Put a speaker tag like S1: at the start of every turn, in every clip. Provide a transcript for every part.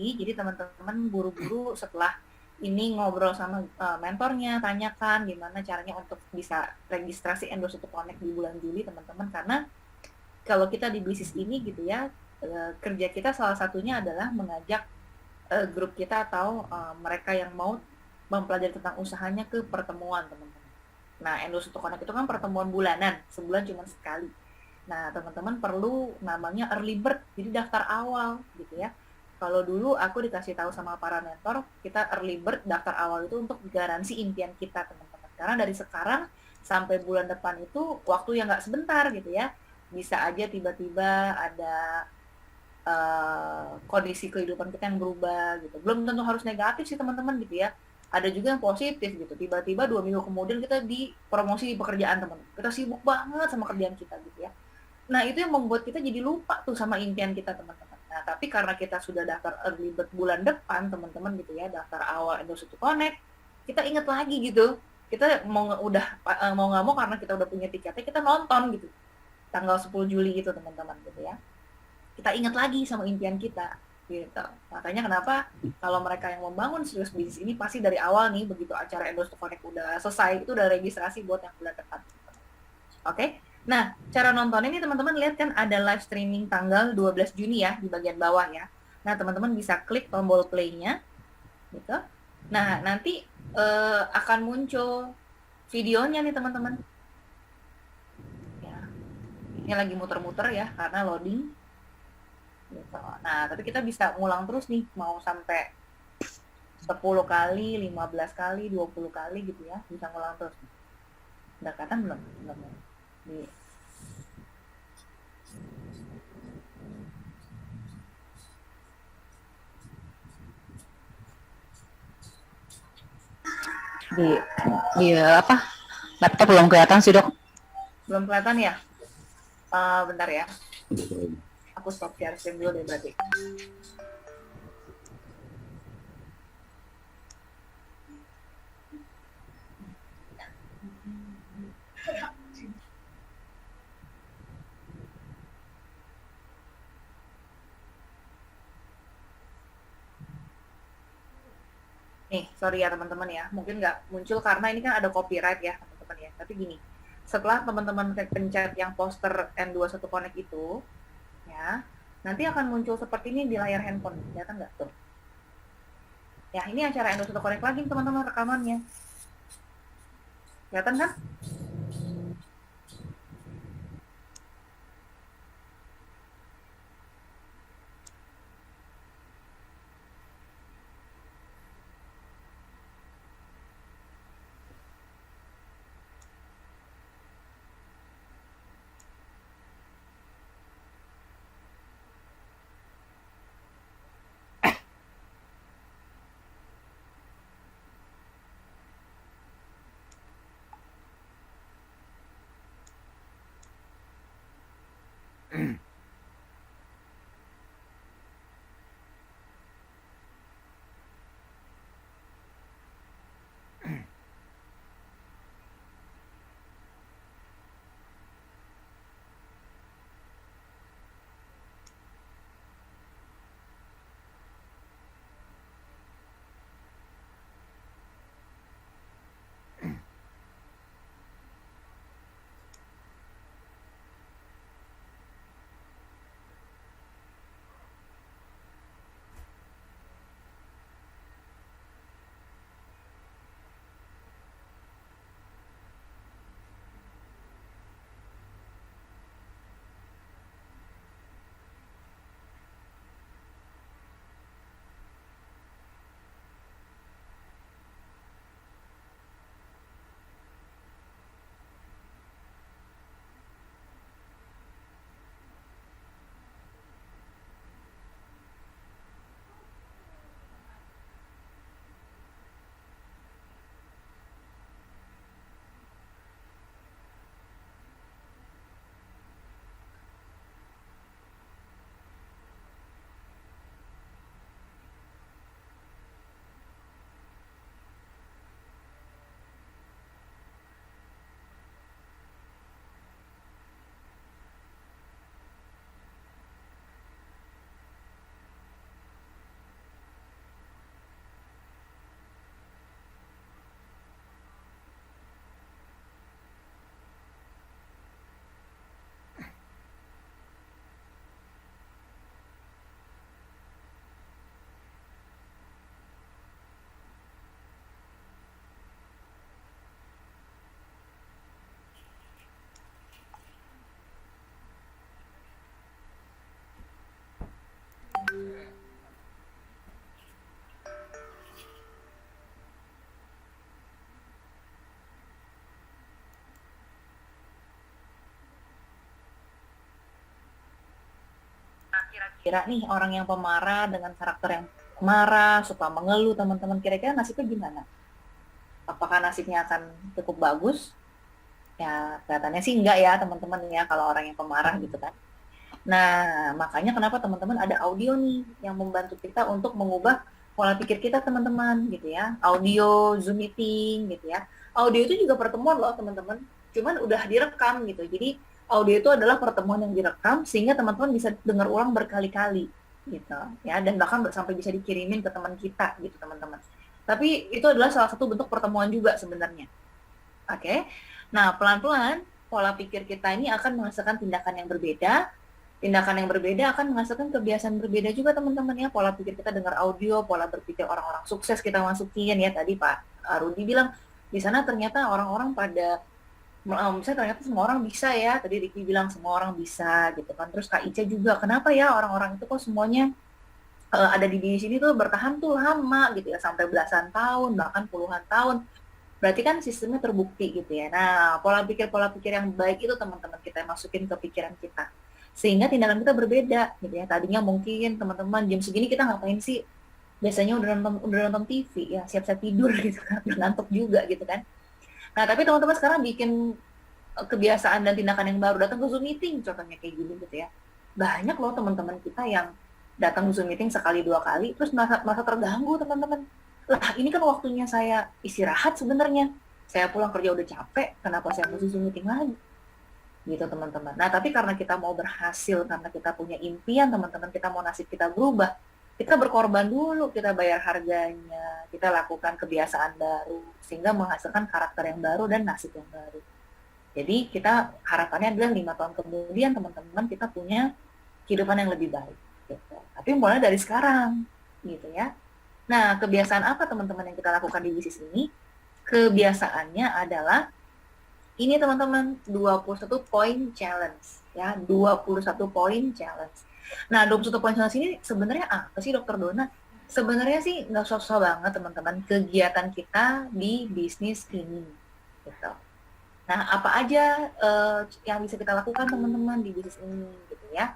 S1: Juli. Jadi teman-teman buru-buru setelah ini ngobrol sama mentornya, tanyakan gimana caranya untuk bisa registrasi Endorse to Connect di bulan Juli teman-teman, karena kalau kita di bisnis ini gitu ya, kerja kita salah satunya adalah mengajak grup kita atau mereka yang mau mempelajari tentang usahanya ke pertemuan teman-teman. Nah, Endorse to Connect itu kan pertemuan bulanan, sebulan cuma sekali. Nah, teman-teman perlu namanya early bird, jadi daftar awal gitu ya. Kalau dulu aku dikasih tahu sama para mentor, kita early bird daftar awal itu untuk garansi impian kita teman-teman. Karena dari sekarang sampai bulan depan itu waktu yang nggak sebentar gitu ya. Bisa aja tiba-tiba ada kondisi kehidupan kita yang berubah gitu. Belum tentu harus negatif sih teman-teman gitu ya. Ada juga yang positif gitu. Tiba-tiba 2 minggu kemudian kita dipromosi di pekerjaan teman. Kita sibuk banget sama kerjaan kita gitu ya. Nah, itu yang membuat kita jadi lupa tuh sama impian kita, teman-teman. Nah, tapi karena kita sudah daftar early bird bulan depan, teman-teman gitu ya, daftar awal Endorse to Connect, kita inget lagi gitu. Kita mau nggak mau karena kita udah punya tiketnya, kita nonton gitu. Tanggal 10 Juli itu, teman-teman gitu ya. Kita ingat lagi sama impian kita gitu. Makanya kenapa kalau mereka yang membangun serius bisnis ini pasti dari awal nih, begitu acara Endorse to Connect udah selesai, itu udah registrasi buat yang bulan depan. Oke? Nah, cara nontonnya ini teman-teman lihat kan ada live streaming tanggal 12 Juni ya di bagian bawah ya. Nah, teman-teman bisa klik tombol play-nya gitu. Nah, nanti akan muncul videonya nih teman-teman. Ya. Ini lagi muter-muter ya karena loading. Gitu. Nah, tapi kita bisa ngulang terus nih, mau sampai 10 kali, 15 kali, 20 kali gitu ya. Bisa ngulang terus. Udah kelihatan belum? Belum. Di
S2: di apa laptop belum kelihatan sih dok.
S1: belum kelihatan ya? Bentar ya. Aku stop share screen dulu deh berarti. Nih, sorry ya teman-teman ya. Mungkin nggak muncul karena ini kan ada copyright ya teman-teman ya. Tapi gini, setelah teman-teman pencet yang poster N21 Connect itu, ya, nanti akan muncul seperti ini di layar handphone. Kelihatan nggak tuh? Ya, ini acara N21 Connect lagi teman-teman rekamannya. Kelihatan kan? kira nih orang yang pemarah dengan karakter yang marah, suka mengeluh teman-teman, kira-kira nasibnya gimana? Apakah nasibnya akan cukup bagus? Ya kelihatannya sih enggak ya teman-teman ya kalau orang yang pemarah gitu kan. Nah makanya kenapa teman-teman ada audio nih yang membantu kita untuk mengubah pola pikir kita teman-teman gitu ya. Audio, Zoom meeting gitu ya. Audio itu juga pertemuan loh teman-teman, cuman udah direkam gitu. Jadi audio itu adalah pertemuan yang direkam sehingga teman-teman bisa dengar ulang berkali-kali gitu ya, dan bahkan sampai bisa dikirimin ke teman kita gitu teman-teman. Tapi itu adalah salah satu bentuk pertemuan juga sebenarnya. Oke. Nah, pelan-pelan pola pikir kita ini akan menghasilkan tindakan yang berbeda. Tindakan yang berbeda akan menghasilkan kebiasaan berbeda juga teman-teman ya. Pola pikir kita dengar audio, pola berpikir orang-orang sukses kita masukin ya. Tadi Pak Rudi bilang di sana ternyata orang-orang pada misalnya ternyata semua orang bisa ya. Tadi Ricky bilang semua orang bisa gitu kan. Terus Kak Ica juga, kenapa ya orang-orang itu kok semuanya ada di sini tuh bertahan tuh lama gitu ya, sampai belasan tahun bahkan puluhan tahun. Berarti kan sistemnya terbukti gitu ya. Nah, pola pikir yang baik itu teman-teman kita masukin ke pikiran kita. Sehingga tindakan kita berbeda gitu ya. Tadinya mungkin teman-teman jam segini kita ngapain sih? Biasanya udah nonton TV ya, siap-siap tidur gitu kan, udah ngantuk juga gitu kan. Nah, tapi teman-teman sekarang bikin kebiasaan dan tindakan yang baru, datang ke Zoom meeting contohnya kayak gini gitu ya. Banyak loh teman-teman kita yang datang ke Zoom meeting sekali dua kali terus merasa terganggu teman-teman. Lah ini kan waktunya saya istirahat sebenarnya. Saya pulang kerja udah capek, kenapa saya mesti Zoom meeting lagi? Gitu teman-teman. Nah tapi karena kita mau berhasil, karena kita punya impian teman-teman, kita mau nasib kita berubah, kita berkorban dulu, kita bayar harganya, kita lakukan kebiasaan baru, sehingga menghasilkan karakter yang baru dan nasib yang baru. Jadi kita harapannya adalah 5 tahun kemudian teman-teman kita punya kehidupan yang lebih baik. Gitu. Tapi mulai dari sekarang, gitu ya. Nah, kebiasaan apa teman-teman yang kita lakukan di bisnis ini? Kebiasaannya adalah ini teman-teman, 21 point challenge ya, 21 point challenge. Nah, 21 point challenge ini sebenarnya apa sih Dokter Dona? Sebenarnya sih nggak susah banget teman-teman kegiatan kita di bisnis ini gitu. Nah, apa aja yang bisa kita lakukan teman-teman di bisnis ini gitu ya.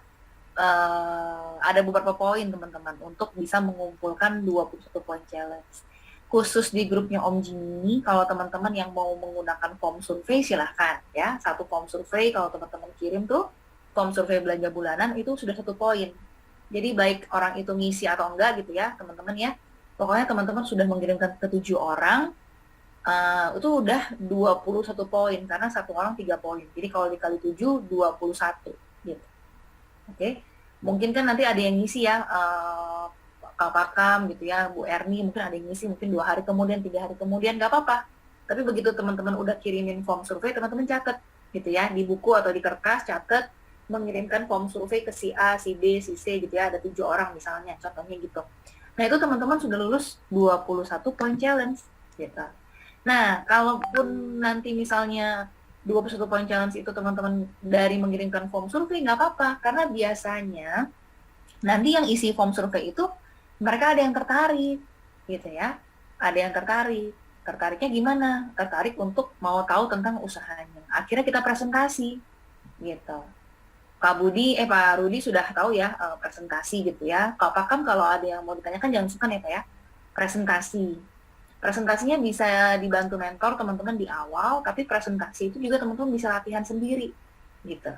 S1: Ada beberapa poin teman-teman untuk bisa mengumpulkan 21 poin challenge. Khusus di grupnya Om Jimmy, kalau teman-teman yang mau menggunakan form survei silahkan ya. Satu form survei kalau teman-teman kirim tuh, form survei belanja bulanan itu sudah 1 poin. Jadi baik orang itu ngisi atau enggak gitu ya teman-teman ya. Pokoknya teman-teman sudah mengirimkan ke 7 orang, itu udah 21 poin karena 1 orang 3 poin. Jadi kalau dikali 7, 21 gitu. Oke, mungkin kan nanti ada yang ngisi ya, Kak Pakam gitu ya, Bu Erni mungkin ada yang ngisi mungkin 2 hari kemudian, 3 hari kemudian, nggak apa-apa. Tapi begitu teman-teman udah kirimin form survei, teman-teman catat gitu ya, di buku atau di kertas catat, mengirimkan form survei ke si A, si B, si C gitu ya, ada 7 orang misalnya, contohnya gitu. Nah itu teman-teman sudah lulus 21 point challenge gitu. Nah, kalaupun nanti misalnya 21 point challenge itu teman-teman dari mengirimkan form survei nggak apa-apa, karena biasanya nanti yang isi form survei itu mereka ada yang tertarik gitu ya, ada yang tertariknya gimana, tertarik untuk mau tahu tentang usahanya, akhirnya kita presentasi gitu. Pak Rudi sudah tahu ya presentasi gitu ya. Kak Pakam kalau ada yang mau ditanyakan jangan sungkan ya Pak ya, presentasinya bisa dibantu mentor teman-teman di awal, tapi presentasi itu juga teman-teman bisa latihan sendiri gitu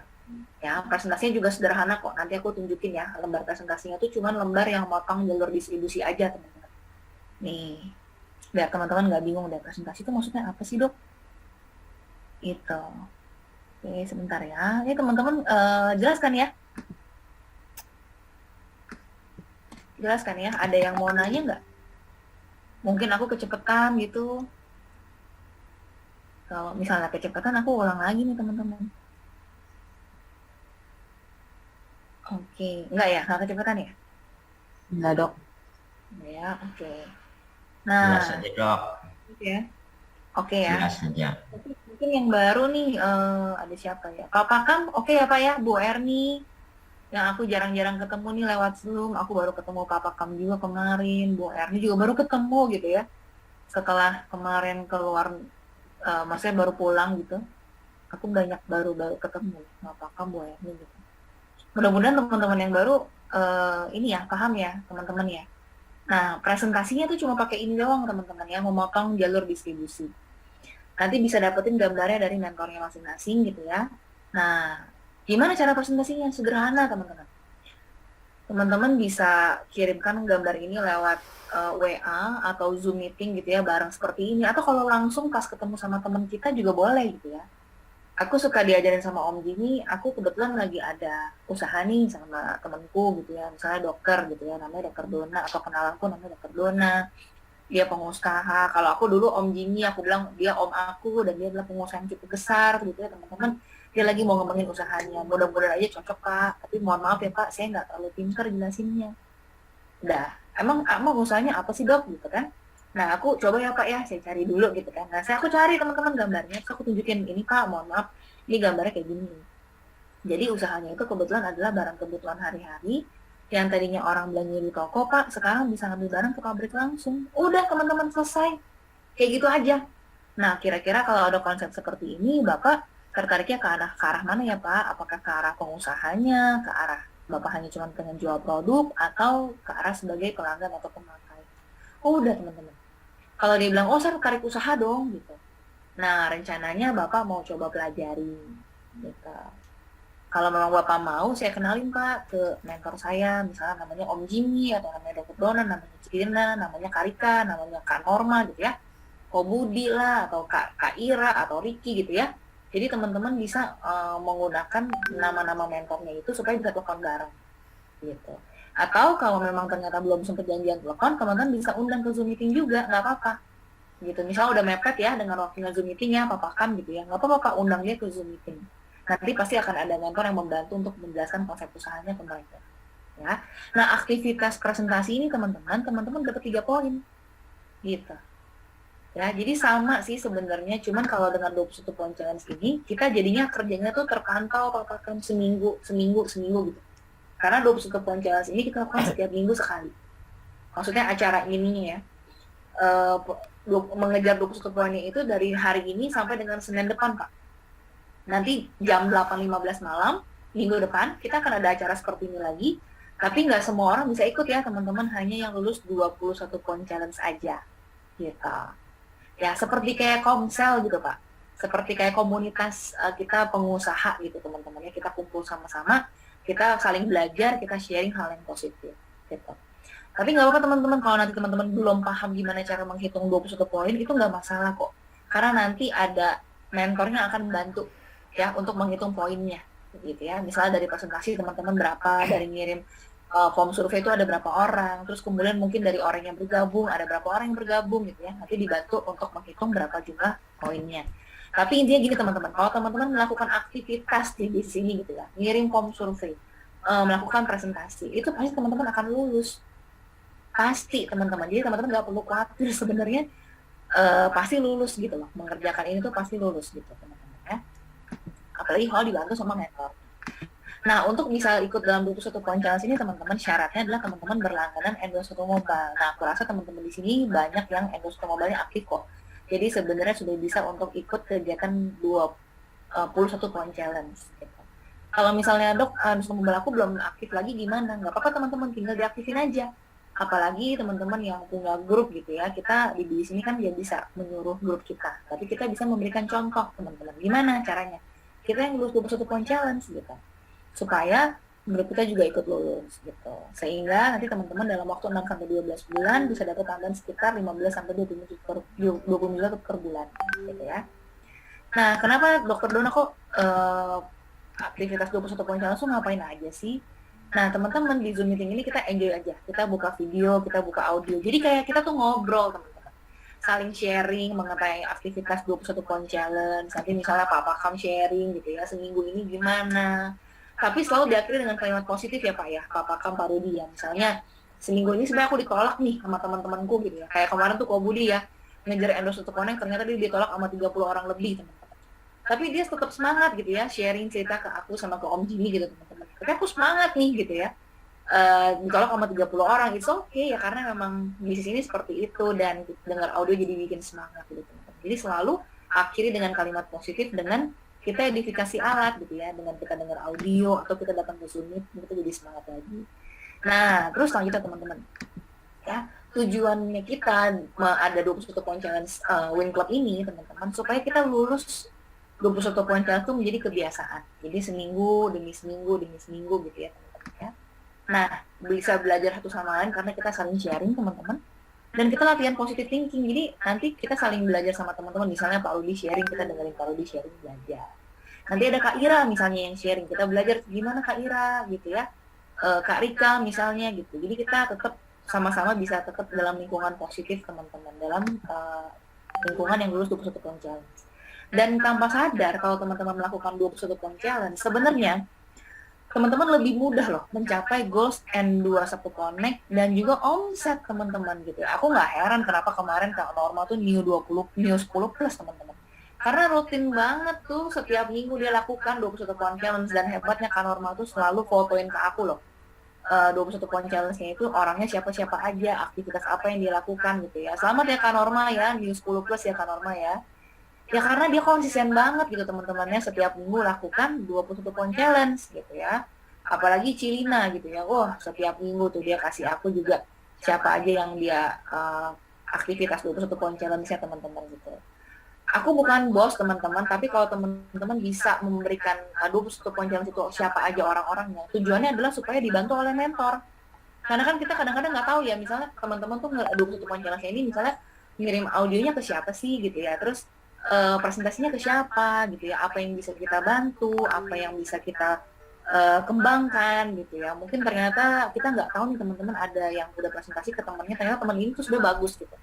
S1: ya. Presentasinya juga sederhana kok, nanti aku tunjukin ya. Lembar presentasinya itu cuman lembar yang motong jalur distribusi aja teman-teman nih, biar teman-teman nggak bingung deh presentasi itu maksudnya apa sih Dok itu. Oke sebentar ya, ini teman-teman jelaskan ya, ada yang mau nanya nggak? Mungkin aku kecepatan gitu. Kalau misalnya kecepatan, aku ulang lagi nih teman-teman. Oke, enggak ya? Enggak kecepatan ya?
S2: Enggak Dok.
S1: Enggak ya, oke. Nah,
S3: jelas aja Dok.
S1: Ya. Oke ya.
S3: Jelas aja.
S1: Mungkin yang baru nih, ada siapa ya? Pak Pakam, oke ya Pak ya? Bu Erni, yang aku jarang-jarang ketemu nih lewat Zoom. Aku baru ketemu Pak Pakam juga kemarin, Bu Erni juga baru ketemu gitu ya. Setelah kemarin keluar, maksudnya baru pulang gitu. Aku banyak baru ketemu Pak Pakam, Bu Erni gitu. Mudah-mudahan teman-teman yang baru ini ya, paham ya teman-teman ya. Nah, presentasinya tuh cuma pakai ini doang teman-teman ya, memotong jalur distribusi. Nanti bisa dapetin gambarnya dari mentornya masing-masing gitu ya. Nah, gimana cara presentasinya? Sederhana teman-teman. Teman-teman bisa kirimkan gambar ini lewat WA atau Zoom meeting gitu ya, bareng seperti ini. Atau kalau langsung pas ketemu sama teman kita juga boleh gitu ya. Aku suka diajarin sama Om Jimmy, aku kebetulan lagi ada usaha nih sama temenku gitu ya, misalnya dokter gitu ya, namanya dokter Dona, atau kenalanku namanya dokter Dona, dia pengusaha. Kalau aku dulu Om Jimmy, aku bilang dia om aku, dan dia adalah pengusaha yang cukup besar gitu ya teman-teman. Dia lagi mau ngembangin usahanya, mudah-mudahan aja cocok Pak, tapi mohon maaf ya Pak, saya nggak terlalu pintar jelasinnya. Udah, emang usahanya apa sih dok gitu kan. Nah aku coba ya Pak ya, saya cari dulu gitu kan. Nah aku cari teman-teman gambarnya, terus aku tunjukin, ini Pak mohon maaf, ini gambarnya kayak gini. Jadi usahanya itu kebetulan adalah barang kebutuhan hari-hari, yang tadinya orang belanja di toko Pak, sekarang bisa ngambil barang ke pabrik langsung. Udah teman-teman, selesai, kayak gitu aja. Nah kira-kira kalau ada konsep seperti ini, Bapak tertariknya ke arah mana ya Pak? Apakah ke arah pengusahanya, ke arah Bapak hanya cuma pengen jual produk, atau ke arah sebagai pelanggan atau pemakai? Oh udah teman-teman. Kalau dia bilang, oh saya tertarik usaha dong gitu. Nah rencananya Bapak mau coba pelajari gitu. Kalau memang Bapak mau, saya kenalin Pak ke mentor saya, misalnya namanya Om Jimmy, atau namanya Dr. Dona, namanya Cikirina, namanya Karika, namanya Kak Norma gitu ya. Ko Budi lah, atau Kak Ira, atau Ricky gitu ya. Jadi teman-teman bisa menggunakan nama-nama mentornya itu supaya bisa telepon bareng gitu. Atau kalau memang ternyata belum sempat janjian telepon, teman-teman bisa undang ke Zoom meeting juga, nggak apa-apa gitu. Misalnya udah mepet ya dengan waktunya Zoom meeting ya, papakan gitu ya, nggak apa-apa Pak, undang dia ke Zoom meeting. Nanti pasti akan ada mentor yang membantu untuk menjelaskan konsep usahanya ke mereka ya. Nah aktivitas presentasi ini teman-teman dapat 3 poin gitu ya. Jadi sama sih sebenarnya, cuman kalau dengan 21 poin challenge ini kita jadinya kerjanya tuh terpantau papakan seminggu gitu. Karena 21 poin challenge ini kita lakukan setiap minggu sekali. Maksudnya acara ini ya, mengejar 21 poinnya itu dari hari ini sampai dengan Senin depan Pak. Nanti jam 8.15 malam minggu depan kita akan ada acara seperti ini lagi, tapi nggak semua orang bisa ikut ya teman-teman, hanya yang lulus 21 poin challenge aja gitu ya. Seperti kayak komsel gitu Pak, seperti kayak komunitas kita pengusaha gitu teman-teman ya, kita kumpul sama-sama, kita saling belajar, kita sharing hal yang positif gitu. Tapi nggak apa-apa teman-teman, kalau nanti teman-teman belum paham gimana cara menghitung 21 poin, itu nggak masalah kok, karena nanti ada mentornya akan membantu ya untuk menghitung poinnya gitu ya. Misalnya dari presentasi teman-teman berapa, dari ngirim form survei itu ada berapa orang, terus kemudian mungkin dari orang yang bergabung ada berapa orang yang bergabung gitu ya, nanti dibantu untuk menghitung berapa jumlah poinnya. Tapi intinya gini teman-teman, kalau teman-teman melakukan aktivitas di sini gitu ya, ngirim form survei, melakukan presentasi, itu pasti teman-teman akan lulus, pasti teman-teman. Jadi teman-teman nggak perlu khawatir sebenarnya, pasti lulus gitu loh, mengerjakan ini tuh pasti lulus gitu teman-teman ya, apalagi kalau dibantu sama mentor. Nah, untuk bisa ikut dalam 21 poin challenge ini teman-teman, syaratnya adalah teman-teman berlangganan Endorse Mobile. Nah, aku rasa teman-teman di sini banyak yang Endorse Mobile-nya aktif kok. Jadi sebenarnya sudah bisa untuk ikut kegiatan 21 poin challenge gitu. Kalau misalnya dok, Endorse Mobile aku belum aktif lagi gimana? Nggak apa-apa teman-teman, tinggal diaktifin aja. Apalagi teman-teman yang punya grup gitu ya, kita di sini kan dia bisa menyuruh grup kita, tapi kita bisa memberikan contoh teman-teman. Gimana caranya? Kita yang lulus 21 poin challenge gitu, supaya grup kita juga ikut lulus gitu. Sehingga nanti teman-teman dalam waktu 6-12 bulan bisa dapat tambahan sekitar 15-20 juta per bulan gitu ya. Nah, kenapa Dokter Dona kok aktivitas 21 poin challenge tuh ngapain aja sih? Nah, teman-teman di Zoom meeting ini kita enjoy aja. Kita buka video, kita buka audio. Jadi kayak kita tuh ngobrol teman-teman, saling sharing mengenai aktivitas 21 poin challenge. Nanti misalnya Pak Pakam sharing gitu ya, seminggu ini gimana. Tapi selalu diakhiri dengan kalimat positif ya Pak ya, Pak Pakam, Pak Rudi ya. Misalnya, seminggu ini sebenarnya aku ditolak nih sama teman-temanku gitu ya. Kayak kemarin tuh Ko Budi ya, ngejar endorse untuk koneng, ternyata dia ditolak sama 30 orang lebih teman-teman. Tapi dia tetap semangat gitu ya, sharing cerita ke aku sama ke Om Jimmy gitu teman-teman. Tapi aku semangat nih gitu ya. Ditolak sama 30 orang, it's okay ya, karena memang bisnis ini seperti itu, dan dengar audio jadi bikin semangat gitu teman-teman. Jadi selalu akhiri dengan kalimat positif, dengan kita edifikasi alat gitu ya, dengan kita dengar audio atau kita datang ke Zoom, kita jadi semangat lagi. Nah, terus selanjutnya teman-teman, ya tujuannya kita ada 21 poin challenge Win Club ini teman-teman supaya kita lulus 21 poin challenge itu menjadi kebiasaan. Jadi seminggu demi seminggu demi seminggu gitu ya teman-teman ya. Nah, bisa belajar satu sama lain karena kita saling sharing teman-teman. Dan kita latihan positive thinking. Jadi nanti kita saling belajar sama teman-teman. Misalnya Pak Rudi sharing, kita dengerin Pak Rudi sharing, belajar. Nanti ada Kak Ira misalnya yang sharing, kita belajar gimana Kak Ira gitu ya. Kak Rika misalnya gitu. Jadi kita tetap sama-sama bisa tetap dalam lingkungan positif teman-teman, dalam lingkungan yang lulus 21 poin challenge. Dan tanpa sadar kalau teman-teman melakukan 21 poin challenge, sebenarnya teman-teman lebih mudah loh mencapai goals N21 Connect dan juga omset teman-teman gitu ya. Aku nggak heran kenapa kemarin Kak Norma tuh new 10 plus teman-teman. Karena rutin banget tuh setiap minggu dia lakukan 21 poin challenge, dan hebatnya Kak Norma tuh selalu fotoin ke aku loh. 21 poin challenge-nya itu orangnya siapa-siapa aja, aktivitas apa yang dia lakukan gitu ya. Selamat ya Kak Norma ya, new 10 plus ya Kak Norma ya. Ya karena dia konsisten banget gitu teman-temannya, setiap minggu lakukan 21 poin challenge gitu ya. Apalagi Cilina gitu ya, wah setiap minggu tuh dia kasih aku juga siapa aja yang dia aktivitas 21 poin challenge-nya teman-teman gitu. Aku bukan bos teman-teman, tapi kalau teman-teman bisa memberikan 21 poin challenge itu siapa aja orang-orangnya, tujuannya adalah supaya dibantu oleh mentor. Karena kan kita kadang-kadang nggak tahu ya, misalnya teman-teman tuh 21 poin challenge ini misalnya ngirim audionya ke siapa sih gitu ya, terus presentasinya ke siapa gitu ya, apa yang bisa kita bantu, apa yang bisa kita kembangkan gitu ya. Mungkin ternyata kita nggak tahu nih teman-teman ada yang udah presentasi ke temannya, ternyata teman ini tuh sudah bagus gitu.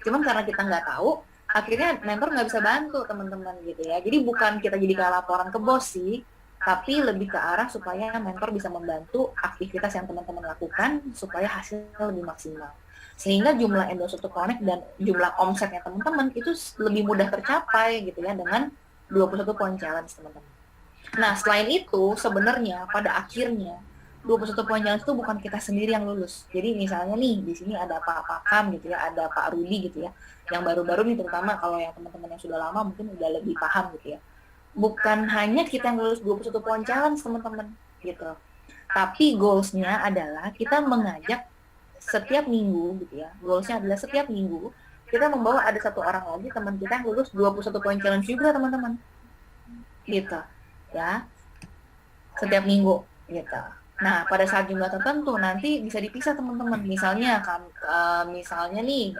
S1: Cuman karena kita nggak tahu, akhirnya mentor nggak bisa bantu teman-teman gitu ya. Jadi bukan kita jadi kayak laporan ke bos sih, tapi lebih ke arah supaya mentor bisa membantu aktivitas yang teman-teman lakukan supaya hasilnya lebih maksimal. Sehingga jumlah N21 Connect dan jumlah omsetnya teman-teman itu lebih mudah tercapai gitu ya dengan 21 poin challenge teman-teman. Nah, selain itu sebenarnya pada akhirnya 21 poin challenge itu bukan kita sendiri yang lulus. Jadi misalnya nih di sini ada Pak Pakam gitu ya, ada Pak Rudi gitu ya. Yang baru-baru nih, terutama kalau yang teman-teman yang sudah lama mungkin udah lebih paham gitu ya. Bukan hanya kita yang lulus 21 poin challenge teman-teman gitu. Tapi goals-nya adalah kita mengajak setiap minggu gitu ya. Goals-nya adalah setiap minggu kita membawa ada satu orang lagi teman kita yang lulus 21 poin challenge juga teman-teman. Gitu. Ya. Setiap minggu gitu. Nah, pada saat jumlah tertentu nanti bisa dipisah teman-teman. Misalnya kan misalnya nih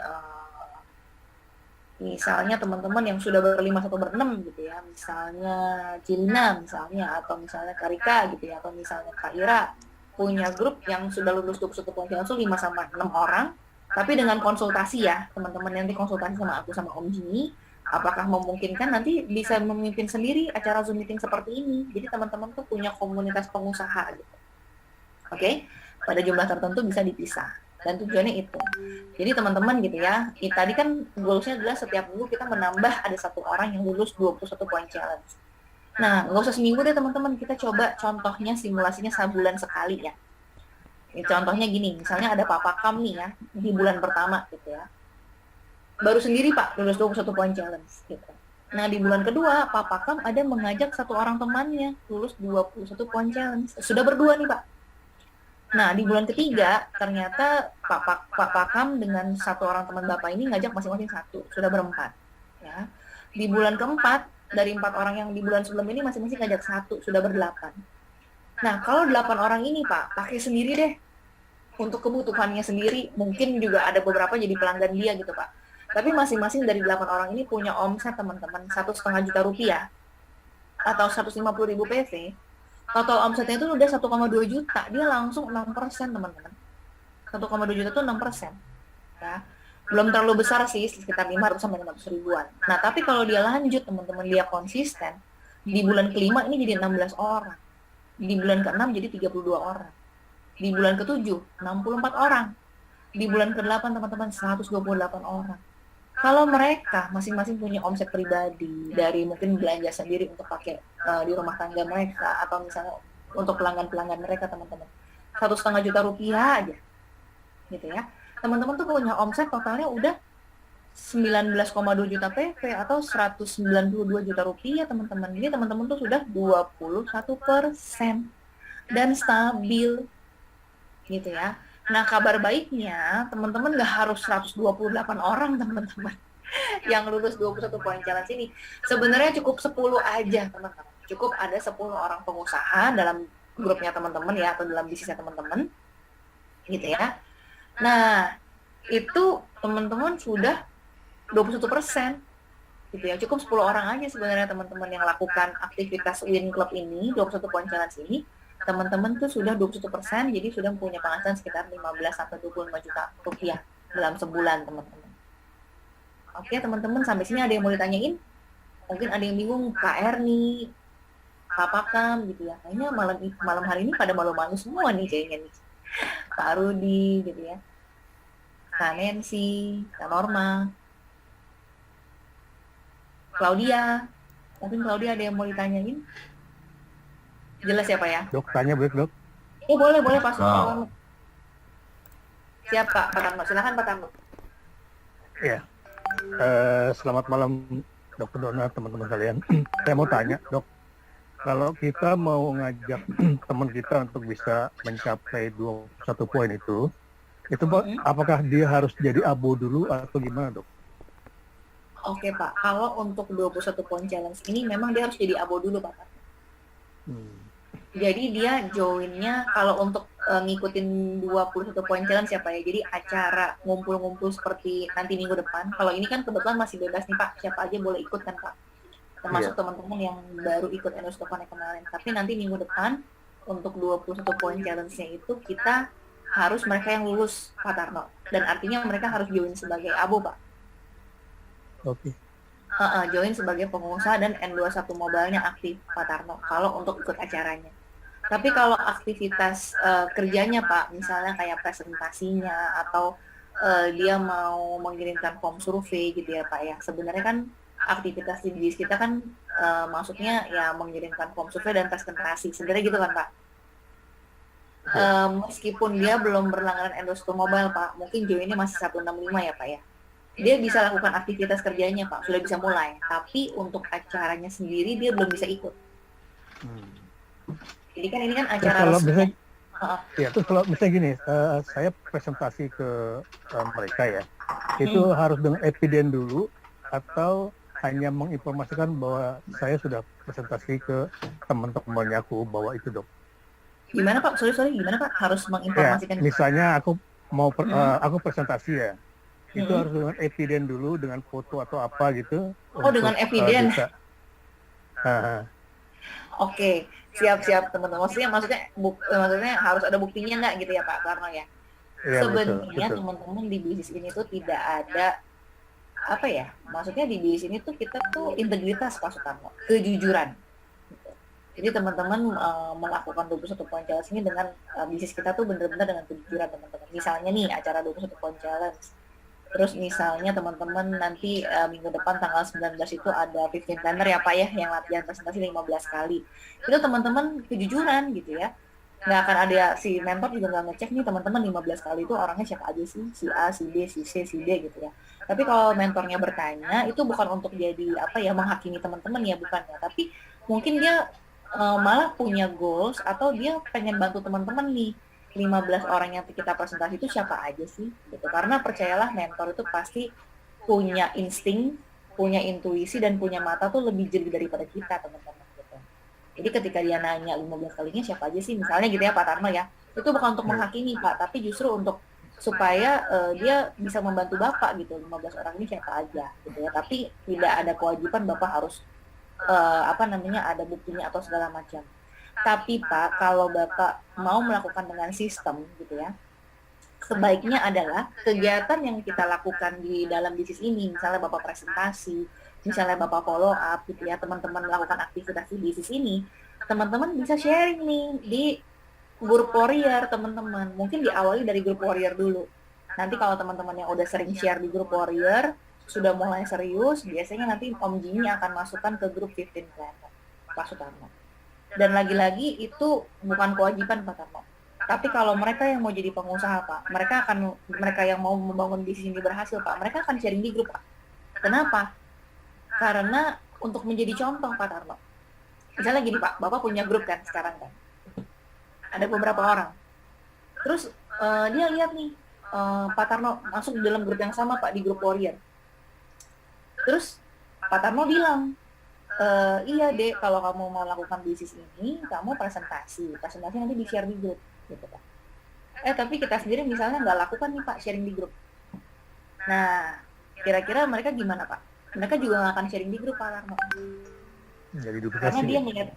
S1: misalnya teman-teman yang sudah berlima atau berenam gitu ya, misalnya Cilina misalnya, atau misalnya Karika gitu ya, atau misalnya Kak Ira punya grup yang sudah lulus 21 poin challenge 5 sama 6 orang, tapi dengan konsultasi ya teman-teman, nanti konsultasi sama aku sama Om Jimmy, apakah memungkinkan nanti bisa memimpin sendiri acara Zoom meeting seperti ini. Jadi teman-teman tuh punya komunitas pengusaha gitu. Oke, pada jumlah tertentu bisa dipisah. Dan tujuannya itu. Jadi teman-teman gitu ya, tadi kan goalsnya adalah setiap minggu kita menambah ada satu orang yang lulus 21 poin challenge. Nah, nggak usah seminggu deh teman-teman, kita coba contohnya simulasinya sebulan sekali ya. Contohnya gini, misalnya ada Pak Pakam nih ya, di bulan pertama gitu ya. Baru sendiri Pak, lulus 21 poin challenge gitu. Nah, di bulan kedua, Pak Pakam ada mengajak satu orang temannya, lulus 21 poin challenge. Sudah berdua nih Pak. Nah, di bulan ketiga, ternyata Pak Pakam dengan satu orang teman Bapak ini ngajak masing-masing satu, sudah berempat. Ya. Di bulan keempat, dari 4 orang yang di bulan sebelum ini masing-masing ngajak satu, sudah berdelapan. Nah, kalau 8 orang ini Pak, pakai sendiri deh. Untuk kebutuhannya sendiri, mungkin juga ada beberapa jadi pelanggan dia gitu Pak. Tapi masing-masing dari 8 orang ini punya omset teman-teman, 1,5 juta rupiah, atau 150.000 PV. Total omsetnya itu udah 1,2 juta, dia langsung 6% teman-teman. 1,2 juta itu 6%. Ya. Belum terlalu besar sih, sekitar 500 sampai 500 ribuan. Nah, tapi kalau dia lanjut teman-teman, dia konsisten, di bulan kelima ini jadi 16 orang. Di bulan ke-6 jadi 32 orang. Di bulan ke-7, 64 orang. Di bulan ke-8 teman-teman 128 orang. Kalau mereka masing-masing punya omset pribadi dari mungkin belanja sendiri untuk pakai di rumah tangga mereka, atau misalnya untuk pelanggan-pelanggan mereka teman-teman, 1,5 juta rupiah aja gitu ya, teman-teman tuh punya omset totalnya udah 19,2 juta PV atau 192 juta rupiah teman-teman. Ini teman-teman tuh sudah 21% dan stabil gitu ya. Nah, kabar baiknya, teman-teman nggak harus 128 orang, teman-teman, yang lulus 21 poin challenge ini. Sebenarnya cukup 10 aja, teman-teman. Cukup ada 10 orang pengusaha dalam grupnya teman-teman ya, atau dalam bisnisnya teman-teman, gitu ya. Nah, itu teman-teman sudah 21%, gitu ya. Cukup 10 orang aja sebenarnya teman-teman yang lakukan aktivitas Win Club ini, 21 poin challenge ini. Teman-teman tuh sudah 21%, jadi sudah punya penghasilan sekitar 15 sampai 25 juta rupiah dalam sebulan, teman-teman. Oke, teman-teman, sampai sini ada yang mau ditanyain? Mungkin ada yang bingung, KR nih, Pak Pakam gitu ya. Kayaknya malam hari ini pada malu-malu semua nih kayaknya nih. Pak Rudi gitu ya. Kak Nancy, Kak Norma, Claudia. Mungkin Claudia ada yang mau ditanyain? Jelas ya Pak ya?
S3: Dok, tanya boleh dok?
S1: Boleh Pak Suparno. Siap Pak Tarno, silakan Pak Tarno.
S3: Iya. Selamat malam Dokter Dona, teman-teman kalian. Saya mau tanya dok, kalau kita mau ngajak teman kita untuk bisa mencapai 21 poin itu apakah dia harus jadi abo dulu atau gimana dok?
S1: Oke Pak, kalau untuk 21 poin challenge ini memang dia harus jadi abo dulu Pak. Jadi dia joinnya kalau untuk ngikutin 21 poin challenge ya Pak ya. Jadi acara ngumpul-ngumpul seperti nanti minggu depan. Kalau ini kan kebetulan masih bebas nih Pak, siapa aja boleh ikut kan Pak. Termasuk teman-teman yang baru ikut Endorse Connect kemarin. Tapi nanti minggu depan untuk 21 poin challenge-nya itu kita harus mereka yang lulus Pak Tarno. Dan artinya mereka harus join sebagai abo Pak.
S3: Oke.
S1: Join sebagai pengusaha dan N21 Mobile-nya aktif Pak Tarno kalau untuk ikut acaranya. Tapi kalau aktivitas kerjanya Pak, misalnya kayak presentasinya atau dia mau mengirimkan form survei gitu ya Pak ya. Sebenarnya kan aktivitas di bisnis kita kan maksudnya ya mengirimkan form survei dan presentasi. Sebenarnya gitu kan Pak. Meskipun dia belum berlangganan Endorse Mobile Pak, mungkin joinnya masih 165 ya Pak ya. Dia bisa lakukan aktivitas kerjanya Pak, sudah bisa mulai. Tapi untuk acaranya sendiri dia belum bisa ikut. Jadi kan ini kan acara
S3: kalau
S1: resmi.
S3: misalnya, ya terus kalau misalnya gini, saya presentasi ke mereka ya, itu harus dengan eviden dulu atau hanya menginformasikan bahwa saya sudah presentasi ke teman-temannya aku bahwa itu dok.
S1: Gimana Pak? Sorry, gimana Pak? Harus menginformasikan.
S3: Ya, misalnya aku mau aku presentasi ya, itu harus dengan eviden dulu dengan foto atau apa gitu.
S1: Dengan eviden. Oke, siap teman-teman. Maksudnya harus ada buktinya nggak gitu ya Pak Karno ya?
S3: Ya
S1: sebenarnya teman-teman di bisnis ini tuh tidak ada apa ya? Maksudnya di bisnis ini tuh kita tuh integritas Pak Sutarno, kejujuran. Jadi teman-teman melakukan 21 poin challenge ini dengan bisnis kita tuh benar-benar dengan kejujuran teman-teman. Misalnya nih acara 21 poin challenge. Terus misalnya teman-teman nanti minggu depan tanggal 19 itu ada 15 planner ya Pak ya, yang latihan presentasi 15 kali. Itu teman-teman kejujuran gitu ya. Nggak akan ada, si mentor juga nggak ngecek nih teman-teman 15 kali itu orangnya siapa aja sih, si A, si B, si C, si D gitu ya. Tapi kalau mentornya bertanya, itu bukan untuk jadi apa ya, menghakimi teman-teman ya, bukan ya. Tapi mungkin dia malah punya goals atau dia pengen bantu teman-teman nih. 15 orang yang kita presentasi itu siapa aja sih gitu. Karena percayalah mentor itu pasti punya insting, punya intuisi dan punya mata tuh lebih jeli daripada kita teman-teman gitu. Jadi ketika dia nanya 15 kalinya siapa aja sih misalnya gitu ya Pak Tarno ya, itu bukan untuk menghakimi Pak, tapi justru untuk supaya dia bisa membantu Bapak gitu, 15 orang ini siapa aja gitu ya. Tapi tidak ada kewajiban Bapak harus ada buktinya atau segala macam. Tapi Pak, kalau Bapak mau melakukan dengan sistem gitu ya, sebaiknya adalah kegiatan yang kita lakukan di dalam bisnis ini, misalnya Bapak presentasi, misalnya Bapak follow up gitu ya, teman-teman melakukan aktivitas di bisnis ini, teman-teman bisa sharing nih di grup warrior teman-teman. Mungkin diawali dari grup warrior dulu. Nanti kalau teman-teman yang udah sering share di grup warrior, sudah mulai serius, biasanya nanti Om Jimmy akan masukkan ke grup 15 planner, Pak Sutarno. Dan lagi-lagi itu bukan kewajiban Pak Tarno. Tapi kalau mereka yang mau jadi pengusaha Pak, mereka yang mau membangun bisnis ini berhasil Pak, mereka akan sharing di grup Pak. Kenapa? Karena untuk menjadi contoh Pak Tarno. Misalnya gini Pak, Bapak punya grup kan sekarang kan. Ada beberapa orang. Terus dia lihat nih, Pak Tarno masuk di dalam grup yang sama Pak, di grup Warrior. Terus Pak Tarno bilang, iya Dek, kalau kamu mau lakukan bisnis ini, kamu presentasi nanti di-share di grup, gitu Pak. Tapi kita sendiri misalnya nggak lakukan nih Pak, sharing di grup. Nah, kira-kira mereka gimana Pak? Mereka juga nggak akan sharing di grup Pak Tarno.
S3: Jadi
S1: Karena
S3: duplikasi
S1: dia
S3: ya?
S1: ngeliat,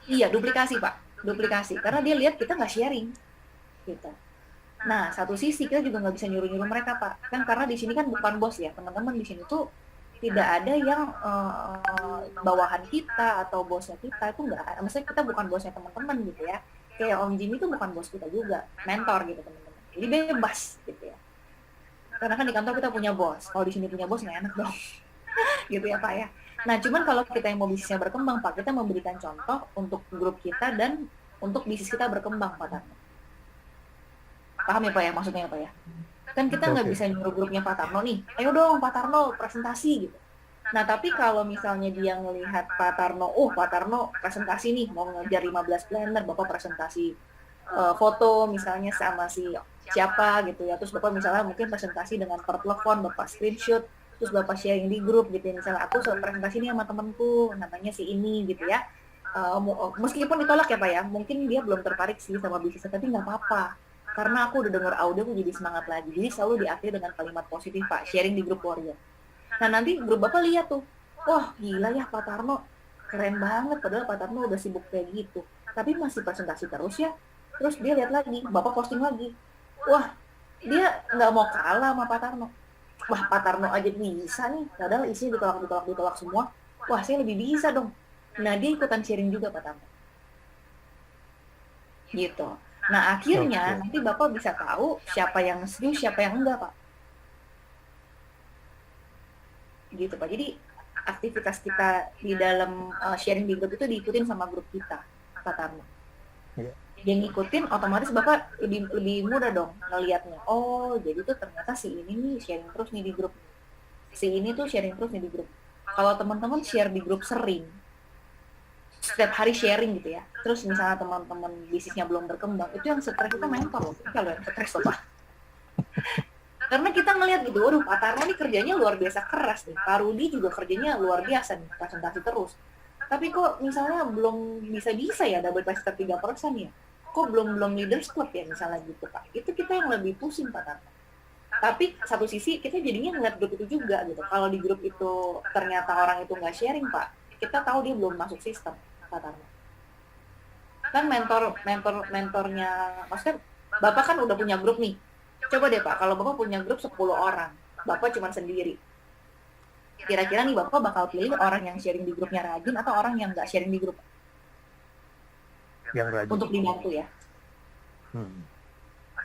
S1: iya duplikasi Pak, duplikasi. Karena dia lihat kita nggak sharing, gitu. Nah, satu sisi kita juga nggak bisa nyuruh-nyuruh mereka Pak, kan karena di sini kan bukan bos ya, teman-teman di sini tuh tidak ada yang bawahan kita atau bosnya kita, itu nggak, maksudnya kita bukan bosnya teman-teman gitu ya. Kayak Om Jimmy itu bukan bos kita juga, mentor gitu teman-teman. Jadi bebas gitu ya. Karena kan di kantor kita punya bos, kalau di sini punya bos nggak enak dong, gitu ya Pak ya. Nah, cuman kalau kita yang mau bisnisnya berkembang Pak, kita memberikan contoh untuk grup kita dan untuk bisnis kita berkembang Pak Tarno. Paham ya Pak ya, maksudnya ya Pak ya? Kan kita nggak
S3: Oke.
S1: bisa nyuruh grupnya Pak Tarno nih, ayo dong Pak Tarno presentasi gitu. Nah, tapi kalau misalnya dia ngelihat Pak Tarno, Pak Tarno presentasi nih, mau ngejar 15 planner, Bapak presentasi foto misalnya sama si siapa gitu ya, terus Bapak misalnya mungkin presentasi dengan per telepon, Bapak screenshot, terus Bapak sharing di grup gitu ya, misalnya aku presentasi nih sama temenku, namanya si ini gitu ya. Meskipun ditolak ya Pak ya, mungkin dia belum tertarik sih sama bisnisnya, tapi nggak apa-apa. Karena aku udah denger audio, aku jadi semangat lagi. Jadi selalu diakhiri dengan kalimat positif Pak, sharing di grup Warrior. Nah nanti grup Bapak lihat tuh, wah gila ya Pak Tarno, keren banget, padahal Pak Tarno udah sibuk kayak gitu. Tapi masih presentasi terus ya. Terus dia lihat lagi, Bapak posting lagi. Wah, dia nggak mau kalah sama Pak Tarno. Wah Pak Tarno aja bisa nih, padahal isinya ditolak semua. Wah saya lebih bisa dong. Nah dia ikutan sharing juga Pak Tarno. Gitu. Nah akhirnya
S3: Oke.
S1: nanti Bapak bisa tahu siapa yang serius, siapa yang enggak Pak. Gitu Pak. Jadi aktivitas kita di dalam sharing di grup itu diikutin sama grup kita, Pak Tarno.
S3: Iya.
S1: Dia ngikutin, otomatis Bapak lebih mudah dong ngelihatnya. Oh, jadi tuh ternyata si ini nih sharing terus nih di grup. Si ini tuh sharing terus nih di grup. Kalau teman-teman share di grup sering, setiap hari sharing gitu ya. Terus misalnya teman-teman bisnisnya belum berkembang, itu yang stres kita mentor loh. Kalau yang stres loh Pak. Karena kita ngelihat gitu, waduh Pak Tarno nih kerjanya luar biasa keras nih. Pak Rudi juga kerjanya luar biasa nih, presentasi terus. Tapi kok misalnya belum bisa ya double plaster 3% ya? Kok belum leaders club ya misalnya gitu Pak. Itu kita yang lebih pusing Pak Tarno. Tapi satu sisi kita jadinya ngeliat grup itu juga gitu. Kalau di grup itu ternyata orang itu nggak sharing Pak, kita tahu dia belum masuk sistem Pak Tarno. Kan mentornya, maksudnya Bapak kan udah punya grup nih. Coba deh Pak, kalau Bapak punya grup 10 orang, Bapak cuma sendiri. Kira-kira nih Bapak bakal pilih orang yang sharing di grupnya rajin atau orang yang nggak sharing di grup?
S3: Yang rajin.
S1: Untuk dibantu ya.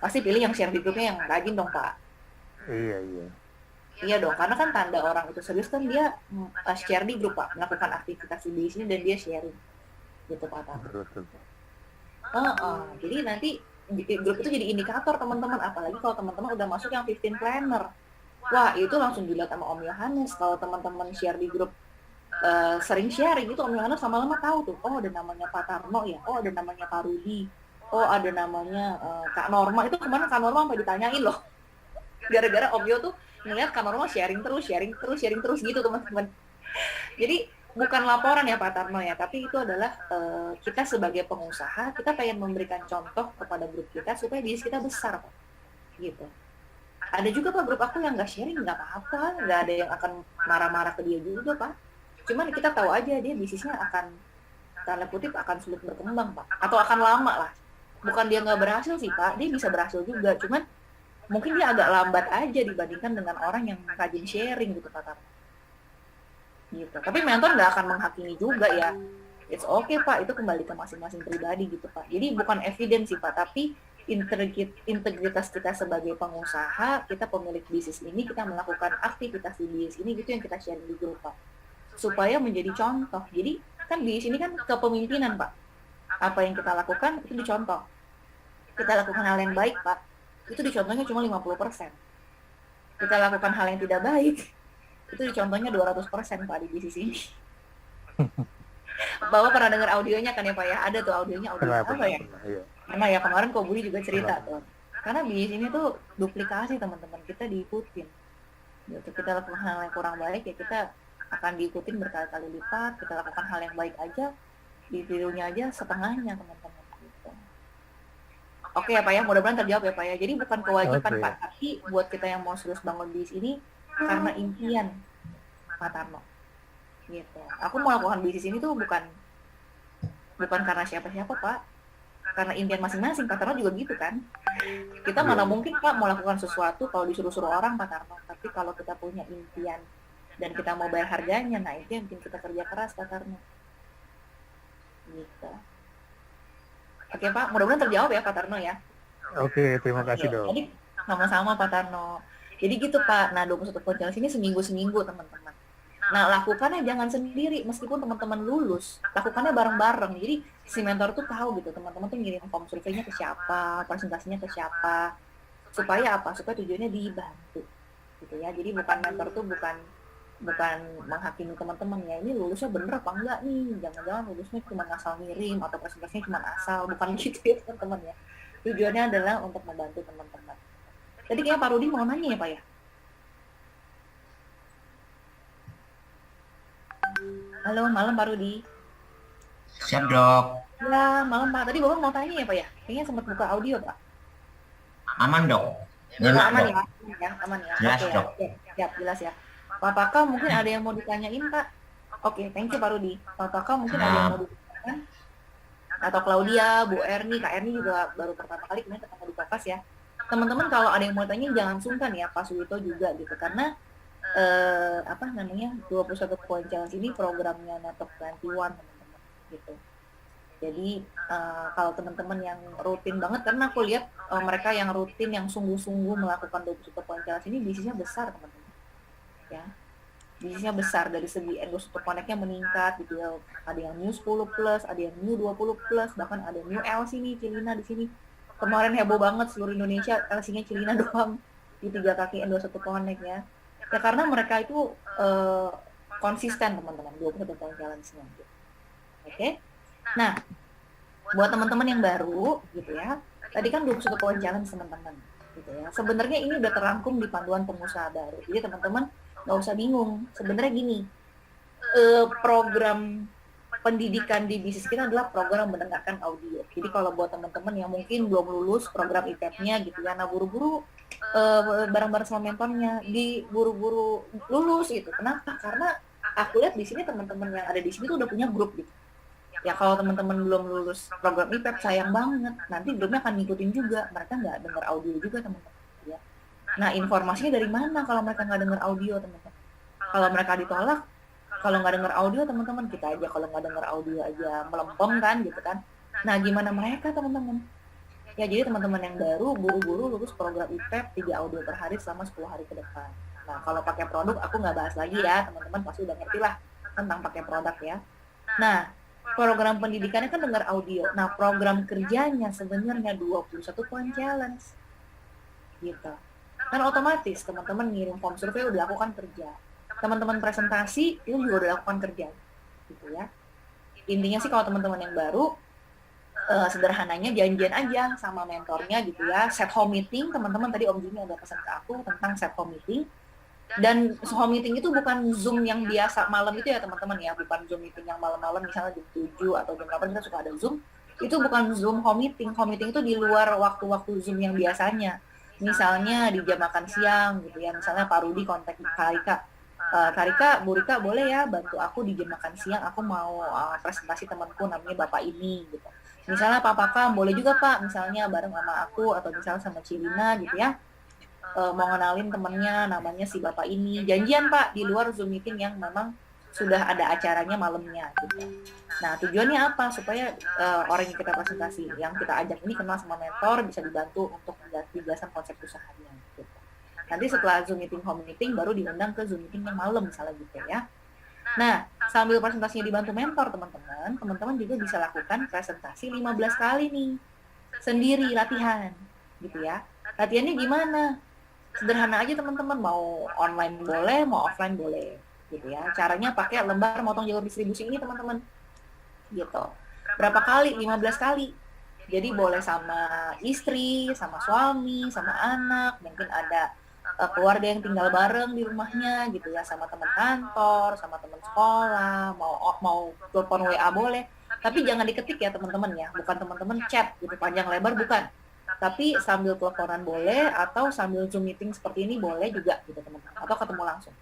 S1: Pasti pilih yang share di grupnya yang rajin dong Pak.
S3: Iya.
S1: Iya dong, karena kan tanda orang itu serius kan dia share di grup Pak, melakukan aktivitas di sini dan dia sharing. Gitu Pak.
S3: Betul.
S1: Jadi nanti grup itu jadi indikator teman-teman, apalagi kalau teman-teman udah masuk yang 15 planner. Wah, itu langsung dilihat sama Om Yohanes. Kalau teman-teman share di grup sering sharing itu Om Yohanes lama-lama tahu tuh, oh ada namanya Pak Tarno ya, oh ada namanya Pak Rudi, oh ada namanya Kak Norma. Itu kemana Kak Norma sampai ditanyain loh. Gara-gara Om Yo tuh ngeliat Kak Norma sharing terus gitu teman-teman. Jadi bukan laporan ya Pak Tarno ya, tapi itu adalah kita sebagai pengusaha, kita pengen memberikan contoh kepada grup kita supaya bisnis kita besar Pak. Gitu. Ada juga Pak grup aku yang nggak sharing, nggak apa-apa, nggak ada yang akan marah-marah ke dia juga Pak. Cuman kita tahu aja dia bisnisnya akan, tanda kutip, akan sulit berkembang Pak, atau akan lama lah. Bukan dia nggak berhasil sih Pak, dia bisa berhasil juga, cuman mungkin dia agak lambat aja dibandingkan dengan orang yang rajin sharing gitu Pak Tarno. Gitu. Tapi mentor nggak akan menghakimi juga ya. It's okay Pak, itu kembali ke masing-masing pribadi gitu Pak. Jadi bukan evidence sih Pak, tapi integritas kita sebagai pengusaha, kita pemilik bisnis ini, kita melakukan aktivitas di bisnis ini, gitu yang kita share di grup Pak. Supaya menjadi contoh. Jadi kan di sini kan kepemimpinan Pak. Apa yang kita lakukan itu dicontoh. Kita lakukan hal yang baik Pak, itu dicontohnya cuma 50%. Kita lakukan hal yang tidak baik, itu contohnya 200% Pak di bisnis ini. Bapak pernah dengar audionya kan ya Pak ya? Ada tuh audionya, audio apa ya?
S3: Iya.
S1: Karena ya kemarin Ko Budi juga cerita tuh. Karena bisnis ini tuh duplikasi teman-teman, kita diikutin. Gitu. Kita lakukan hal yang kurang baik ya kita akan diikutin berkali-kali lipat. Kita lakukan hal yang baik aja, ditirunya aja setengahnya teman-teman. Gitu. Oke ya Pak ya, mudah-mudahan terjawab ya Pak ya. Jadi bukan kewajiban
S3: Oke.
S1: Pak, tapi buat kita yang mau serius bangun bisnis ini karena impian Pak Tarno. Gitu. Aku mau lakukan bisnis ini tuh bukan karena siapa-siapa Pak, karena impian masing-masing. Pak Tarno juga gitu kan. Kita mana mungkin Pak mau lakukan sesuatu kalau disuruh-suruh orang Pak Tarno. Tapi kalau kita punya impian dan kita mau bayar harganya, nah itu yang bikin kita kerja keras Pak Tarno. Gitu. Oke Pak, mudah-mudahan terjawab ya Pak Tarno ya.
S3: Oke, terima kasih dok.
S1: Jadi sama-sama Pak Tarno. Jadi gitu Pak. Nah 21 poin challenge ini seminggu teman-teman. Nah lakukannya jangan sendiri, meskipun teman-teman lulus, lakukannya bareng-bareng. Jadi si mentor tuh tahu gitu, teman-teman tuh ngirim form surveinya ke siapa, presentasinya ke siapa, supaya apa? Supaya tujuannya dibantu, gitu ya. Jadi bukan mentor tuh bukan menghakimi teman-teman ya, ini lulusnya bener apa enggak nih, jangan-jangan lulusnya cuma asal ngirim atau presentasinya cuma asal, bukan gitu ya teman-teman ya. Tujuannya adalah untuk membantu teman-teman. Tadi kayak Pak Rudi mau nanya ya Pak ya? Halo, malam Pak Rudi.
S4: Siap dok,
S1: Ya, malam Pak. Tadi Bapak mau tanya ya Pak ya? Kayaknya sempat buka audio Pak.
S4: aman dok.
S1: Ya,
S4: Nyimak
S1: aman
S4: dok.
S1: ya, aman ya.
S4: Jelas,
S1: Oke
S4: Dok.
S1: ya, siap, jelas ya. Pak Paka mungkin ada yang mau ditanyain Pak? Oke, thank you Pak Rudi. Pak Paka mungkin ada yang mau ditanyakan? Atau Claudia, Bu Erni, Kak Erni juga baru pertama kali kemarin ketemu di Pakas ya. Teman-teman kalau ada yang mau tanya jangan sungkan ya, Pak Suwito juga gitu. Karena 21 poin challenge ini programnya Network 21 teman-teman gitu. Jadi kalau teman-teman yang rutin banget, karena aku lihat mereka yang rutin, yang sungguh-sungguh melakukan 21 poin challenge ini bisnisnya besar teman-teman. Ya, bisnisnya besar dari segi endorse connect-nya meningkat gitu ya. Ada yang new 10 plus, ada yang new 20 plus, bahkan ada new LC nih Cilina di sini. Kemarin heboh banget seluruh Indonesia LC-nya Cilina doang di 3 kaki endorse connect ya. Ya karena mereka itu konsisten teman-teman 21 poin challenge-nya gitu. Oke. Nah, buat teman-teman yang baru gitu ya. Tadi kan 21 poin challenge teman-teman gitu ya. Sebenarnya ini udah terangkum di panduan pengusaha baru. Jadi teman-teman nggak usah bingung. Sebenarnya gini, program pendidikan di bisnis kita adalah program mendengarkan audio. Jadi kalau buat teman-teman yang mungkin belum lulus program ITEP-nya gitu ya, nah buru-buru bareng-bareng sama mentornya, buru-buru lulus gitu. Kenapa? Karena aku lihat di sini teman-teman yang ada di sini tuh udah punya grup gitu. Ya kalau teman-teman belum lulus program IPEP sayang banget, nanti grupnya akan ngikutin juga, mereka nggak dengar audio juga teman-teman. Ya. Nah informasinya dari mana kalau mereka nggak dengar audio teman-teman? Kalau mereka ditolak, kalau nggak dengar audio teman-teman, kita aja kalau nggak dengar audio aja melempem kan gitu kan. Nah gimana mereka teman-teman? Ya jadi teman-teman yang baru buru-buru lulus program IPEP 3 audio per hari selama 10 hari ke depan. Nah kalau pakai produk aku nggak bahas lagi ya, teman-teman pasti udah ngerti lah tentang pakai produk ya. Nah program pendidikannya kan dengar audio. Nah program kerjanya sebenarnya 21 poin challenge gitu. Kan otomatis teman-teman ngirim form survei udah lakukan kerja. Teman-teman presentasi itu juga udah lakukan kerja gitu ya. Intinya sih kalau teman-teman yang baru sederhananya janjian aja sama mentornya gitu ya, set home meeting. Teman-teman tadi Om Jimmy udah pesan ke aku tentang set home meeting, dan home meeting itu bukan Zoom yang biasa malam itu ya teman-teman ya, bukan Zoom meeting yang malam-malam misalnya jam 7 atau jam 8 kita suka ada Zoom. Itu bukan Zoom home meeting itu di luar waktu-waktu Zoom yang biasanya, misalnya di jam makan siang gitu ya. Misalnya Pak Rudi kontak Karika, Karika, Bu Rika boleh ya bantu aku di jam makan siang, aku mau presentasi temanku namanya Bapak ini gitu. Misalnya Pak Paka boleh juga Pak, misalnya bareng sama aku atau misalnya sama Cilina gitu ya, mau ngenalin temennya namanya si Bapak ini, janjian Pak di luar Zoom meeting yang memang sudah ada acaranya malamnya gitu. Nah tujuannya apa? Supaya orang yang kita presentasi, yang kita ajak ini kenal sama mentor, bisa dibantu untuk menjelaskan konsep usahanya gitu. Nanti setelah Zoom meeting home meeting baru diundang ke Zoom meeting yang malam misalnya gitu ya. Nah, sambil presentasinya dibantu mentor teman-teman juga bisa lakukan presentasi 15 kali nih, sendiri latihan, gitu ya. Latihannya gimana? Sederhana aja teman-teman, mau online boleh, mau offline boleh, gitu ya. Caranya pakai lembar motong jalur distribusi ini teman-teman, gitu. Berapa kali? 15 kali. Jadi boleh sama istri, sama suami, sama anak, mungkin ada keluarga yang tinggal bareng di rumahnya gitu ya, sama teman kantor, sama teman sekolah, mau telepon WA boleh. Tapi jangan diketik ya teman-teman ya, bukan teman-teman chat gitu panjang lebar, bukan. Tapi sambil teleponan boleh, atau sambil Zoom meeting seperti ini boleh juga gitu teman-teman, atau ketemu langsung.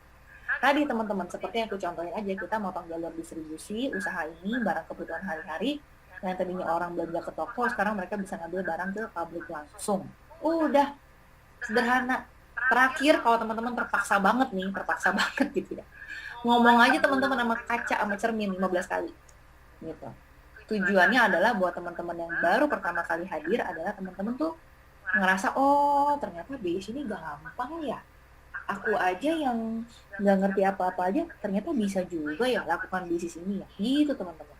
S1: Tadi teman-teman, seperti yang aku contohin aja, kita motong jalur distribusi usaha ini, barang kebutuhan hari-hari, yang tadinya orang belanja ke toko, sekarang mereka bisa ngambil barang ke pabrik langsung. Udah, sederhana. Terakhir, kalau teman-teman terpaksa banget gitu ya, ngomong aja teman-teman sama kaca, sama cermin 15 kali. Gitu. Tujuannya adalah buat teman-teman yang baru pertama kali hadir, adalah teman-teman tuh ngerasa, oh ternyata BIS ini gampang ya. Aku aja yang nggak ngerti apa-apa aja, ternyata bisa juga ya lakukan bisnis ini ya. Gitu teman-teman.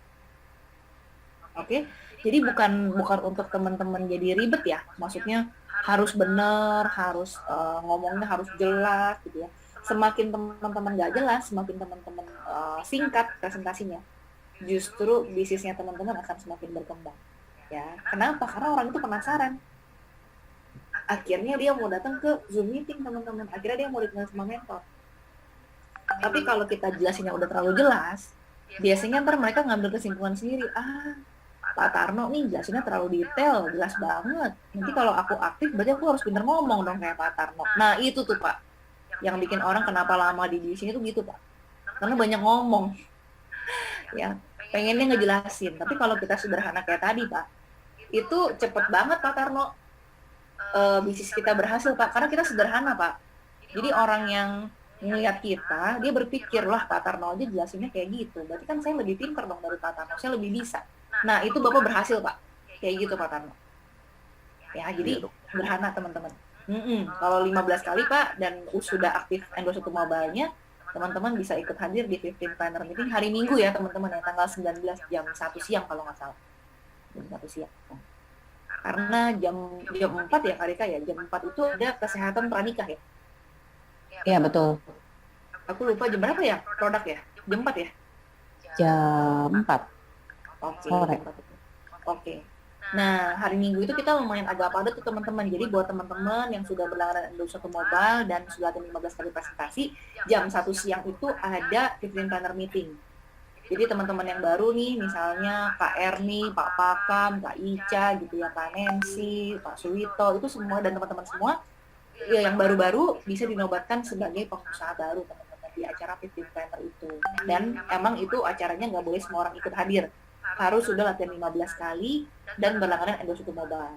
S1: Oke, jadi bukan untuk teman-teman jadi ribet ya, maksudnya harus benar, harus ngomongnya harus jelas gitu ya. Semakin teman-teman nggak jelas, semakin teman-teman singkat presentasinya, justru bisnisnya teman-teman akan semakin berkembang. Ya, kenapa? Karena orang itu penasaran. Akhirnya dia mau datang ke Zoom meeting teman-teman. Akhirnya dia mau dikenal sama mentor. Tapi kalau kita jelasinnya udah terlalu jelas, biasanya ntar mereka ngambil kesimpulan sendiri. Pak Tarno nih jelasinnya terlalu detail, jelas banget. Nanti kalau aku aktif, berarti aku harus pinter ngomong dong kayak Pak Tarno. Nah itu tuh Pak, yang bikin orang kenapa lama di sini tuh gitu Pak. Karena banyak ngomong. Ya, pengennya ngejelasin. Tapi kalau kita sederhana kayak tadi Pak, itu cepet banget Pak Tarno. Bisnis kita berhasil Pak, karena kita sederhana Pak. Jadi orang yang ngelihat kita, dia berpikir, lah Pak Tarno aja jelasinnya kayak gitu. Berarti kan saya lebih pinter dong dari Pak Tarno, saya lebih bisa. Nah, itu Bapak berhasil, Pak. Kayak gitu, Pak Tarno. Ya, jadi sederhana, teman-teman. Kalau 15 kali, Pak, dan sudah aktif Endo1 Mobile-nya, teman-teman bisa ikut hadir di 15 Planner Meeting hari Minggu ya, teman-teman, ya, tanggal 19 jam 1 siang kalau nggak salah. Jam 1 siang. Karena jam 4 ya, Karika ya, jam 4 itu ada kesehatan pranikah ya.
S2: Iya, betul.
S1: Aku lupa jam berapa ya produk ya? Jam 4 ya?
S2: Jam 4.
S1: Oke. Oke. Nah, hari Minggu itu kita lumayan agak padat tuh teman-teman. Jadi buat teman-teman yang sudah berlangganan Endo1 Mobile dan sudah ada 15 kali presentasi, jam 1 siang itu ada 15 Planner Meeting. Jadi teman-teman yang baru nih, misalnya Kak Erni, Pak Pakam, Kak Ica gitu ya, Kak Nancy, Pak Suwito, itu semua dan teman-teman semua ya, yang baru-baru bisa dinobatkan sebagai pengusaha baru teman-teman di acara 15 Planner itu. Dan emang itu acaranya nggak boleh semua orang ikut hadir. Harus sudah latihan 15 kali dan berlangganan Endo1 Mobile.